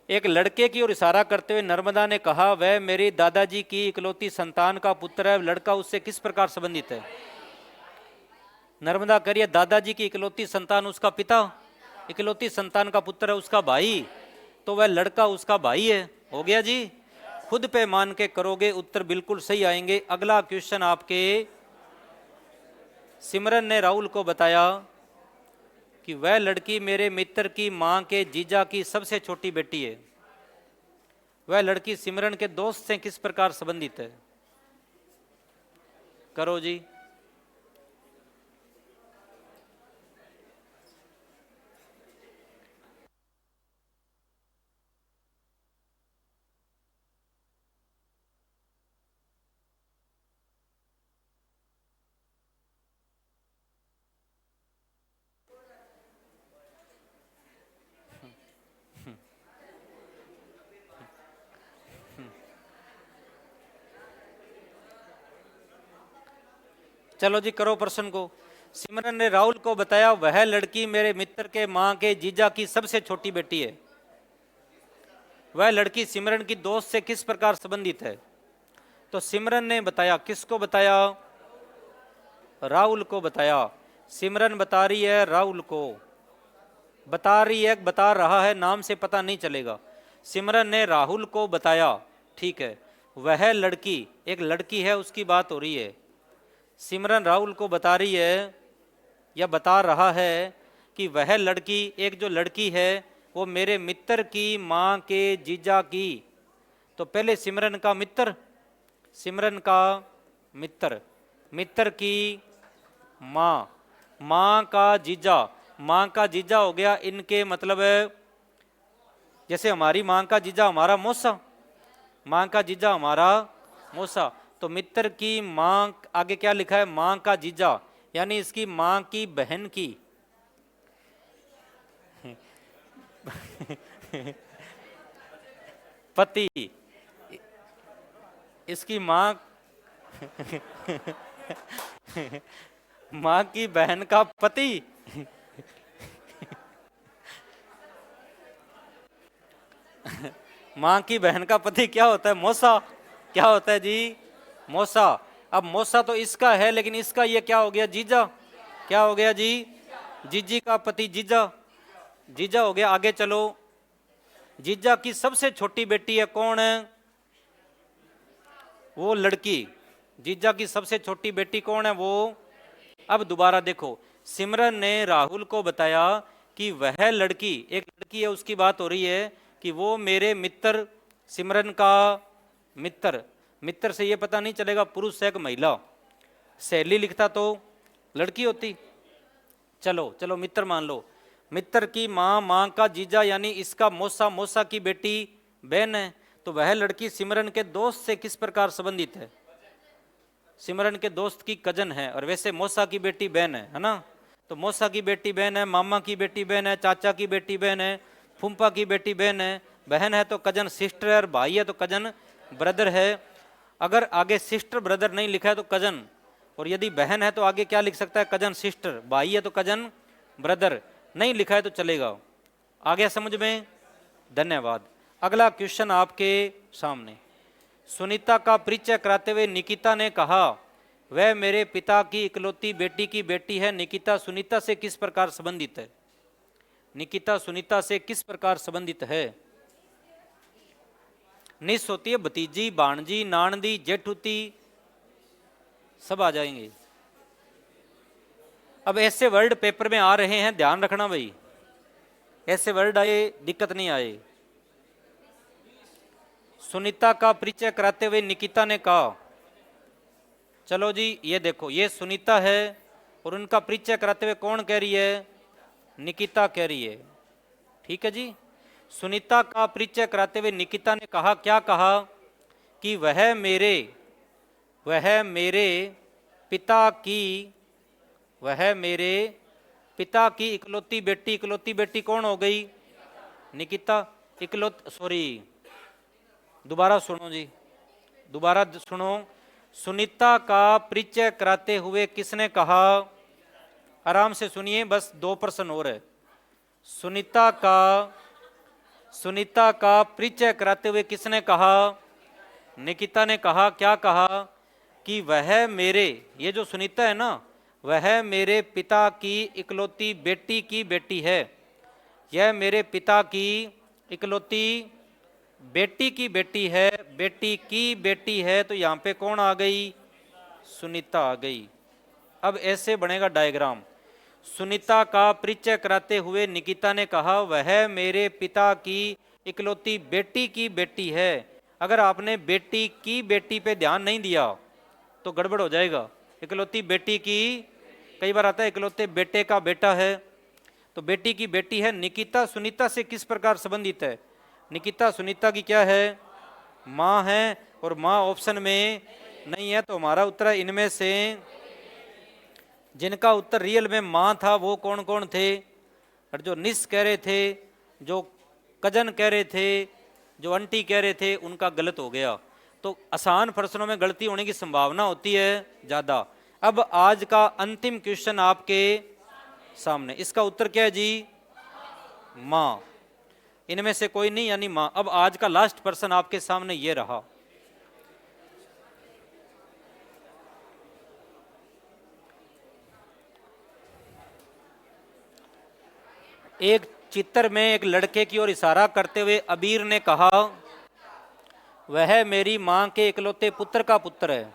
एक लड़के की ओर इशारा करते हुए नर्मदा ने कहा, वह मेरे दादाजी की इकलौती संतान का पुत्र है। लड़का उससे किस प्रकार संबंधित है? नर्मदा करिए, दादाजी की इकलौती संतान उसका पिता, इकलौती संतान का पुत्र है उसका भाई, तो वह लड़का उसका भाई है। हो गया जी। खुद पे मान के करोगे उत्तर बिल्कुल सही आएंगे। अगला क्वेश्चन आपके। सिमरन ने राहुल को बताया कि वह लड़की मेरे मित्र की मां के जीजा की सबसे छोटी बेटी है। वह लड़की सिमरन के दोस्त से किस प्रकार संबंधित है? करो जी। चलो जी, करो प्रश्न को। सिमरन ने राहुल को बताया, वह लड़की मेरे मित्र के मां के जीजा की सबसे छोटी बेटी है। वह लड़की सिमरन की दोस्त से किस प्रकार संबंधित है? तो सिमरन ने बताया, किसको बताया? राहुल को बताया। सिमरन बता रही है राहुल को। बता रही है, बता रहा है, नाम से पता नहीं चलेगा। सिमरन ने राहुल को बताया, ठीक है। वह लड़की, एक लड़की है उसकी बात हो रही है। सिमरन राहुल को बता रही है या बता रहा है कि वह लड़की, एक जो लड़की है वो मेरे मित्र की माँ के जीजा की। तो पहले सिमरन का मित्र, सिमरन का मित्र, मित्र की माँ, माँ का जीजा, माँ का जीजा हो गया इनके, मतलब जैसे हमारी माँ का जीजा हमारा मौसा, माँ का जीजा हमारा मौसा। तो मित्र की माँ, आगे क्या लिखा है, माँ का जीजा, यानी इसकी माँ की बहन की पति, इसकी माँ माँ की बहन का पति। माँ की बहन का पति क्या होता है, मौसा। क्या होता है जी, मौसा। अब मौसा तो इसका है, लेकिन इसका ये क्या हो गया, जीजा। क्या हो गया जी, जीजी का पति जीजा, जीजा हो गया। आगे चलो, जीजा की सबसे छोटी बेटी है कौन है, वो लड़की। जीजा की सबसे छोटी बेटी कौन है, वो। अब दोबारा देखो, सिमरन ने राहुल को बताया कि वह लड़की, एक लड़की है उसकी बात हो रही है कि वो मेरे मित्र, सिमरन का मित्र, मित्र से ये पता नहीं चलेगा पुरुष है कि महिला, सहेली लिखता तो लड़की होती। चलो चलो मित्र मान लो। मित्र की माँ, माँ का जीजा, यानी इसका मौसा, मौसा की बेटी बहन है। तो वह लड़की सिमरन के दोस्त से किस प्रकार संबंधित है, सिमरन के दोस्त की कजन है, और वैसे मौसा की बेटी बहन है ना। तो मौसा की बेटी बहन है, मामा की बेटी बहन है, चाचा की बेटी बहन है, फूफा की बेटी बहन है। बहन है तो कजन सिस्टर है, और भाई है तो कजन ब्रदर है। अगर आगे सिस्टर ब्रदर नहीं लिखा है तो कजन, और यदि बहन है तो आगे क्या लिख सकता है, कजन सिस्टर, भाई है तो कजन ब्रदर, नहीं लिखा है तो चलेगा। आ गया समझ में, धन्यवाद। अगला क्वेश्चन आपके सामने। सुनीता का परिचय कराते हुए निकिता ने कहा, वह मेरे पिता की इकलौती बेटी की बेटी है। निकिता सुनीता से किस प्रकार संबंधित है, निकिता सुनीता से किस प्रकार संबंधित है। निस होती है भतीजी, भाणजी, नानदी, जेठुती, सब आ जाएंगे। अब ऐसे वर्ड पेपर में आ रहे हैं, ध्यान रखना भाई, ऐसे वर्ड आए दिक्कत नहीं आए। सुनीता का परिचय कराते हुए निकिता ने कहा, चलो जी ये देखो, ये सुनीता है और उनका परिचय कराते हुए कौन कह रही है, निकिता कह रही है। ठीक है जी। सुनीता का परिचय कराते हुए निकिता ने कहा, क्या कहा, कि वह मेरे पिता की, वह मेरे पिता की इकलौती बेटी, इकलौती बेटी कौन हो गई, निकिता। सॉरी, दोबारा सुनो जी, दोबारा सुनो। सुनीता का परिचय कराते हुए किसने कहा, आराम से सुनिए, बस 2% और है। सुनीता का परिचय कराते हुए किसने कहा, निकिता ने कहा, क्या कहा, कि वह मेरे, ये जो सुनीता है ना, वह मेरे पिता की इकलौती बेटी की बेटी है। यह मेरे पिता की इकलौती बेटी की बेटी है, बेटी की बेटी है, तो यहाँ पे कौन आ गई, सुनीता आ गई। अब ऐसे बनेगा डायग्राम। सुनीता का परिचय कराते हुए निकिता ने कहा, वह मेरे पिता की इकलौती बेटी की बेटी है। अगर आपने बेटी की बेटी पे ध्यान नहीं दिया तो गड़बड़ हो जाएगा। इकलौती बेटी की, कई बार आता है इकलौते बेटे का बेटा है, तो बेटी की बेटी है। निकिता सुनीता से किस प्रकार संबंधित है, निकिता सुनीता की क्या है, माँ है, और माँ ऑप्शन में नहीं है, तो हमारा उत्तर है इनमें से, जिनका उत्तर रियल में माँ था वो कौन कौन थे, और जो निस कह रहे थे, जो कजन कह रहे थे, जो आंटी कह रहे थे, उनका गलत हो गया। तो आसान प्रश्नों में गलती होने की संभावना होती है ज़्यादा। अब आज का अंतिम क्वेश्चन आपके सामने, इसका उत्तर क्या है जी, माँ। इनमें से कोई नहीं, यानी माँ। अब आज का लास्ट प्रश्न आपके सामने ये रहा, एक चित्र में एक लड़के की ओर इशारा करते हुए अबीर ने कहा, वह मेरी माँ के इकलौते पुत्र का पुत्र है।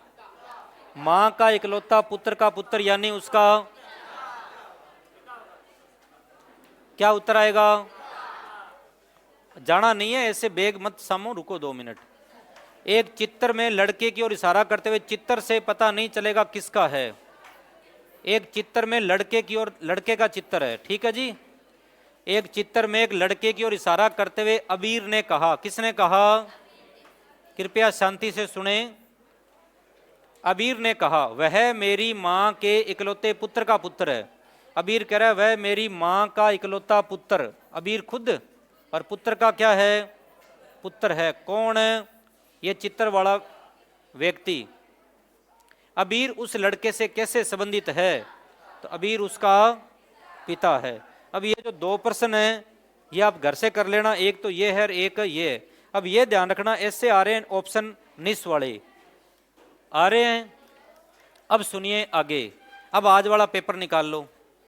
माँ का इकलौता पुत्र का पुत्र यानी उसका क्या उत्तर आएगा? जाना नहीं है, ऐसे बेग मत समो, रुको 2 मिनट। एक चित्र में लड़के की ओर इशारा करते हुए, चित्र से पता नहीं चलेगा किसका है। एक चित्र में लड़के की ओर, लड़के का चित्र है, ठीक है जी। एक चित्र में एक लड़के की ओर इशारा करते हुए अबीर ने कहा, किसने कहा? कृपया शांति से सुने। अबीर ने कहा, वह मेरी माँ के इकलौते पुत्र का पुत्र है। अबीर कह रहा है वह मेरी माँ का इकलौता पुत्र, अबीर खुद, और पुत्र का क्या है? पुत्र है। कौन? ये चित्र वाला व्यक्ति। अबीर उस लड़के से कैसे संबंधित है? तो अबीर उसका पिता है। अब ये जो 2 प्रश्न हैं ये आप घर से कर लेना, एक तो ये है और एक ये है। अब ये ध्यान रखना, ऐसे आ रहे हैं ऑप्शन निस वाले आ रहे हैं। अब सुनिए आगे, अब आज वाला पेपर निकाल लो।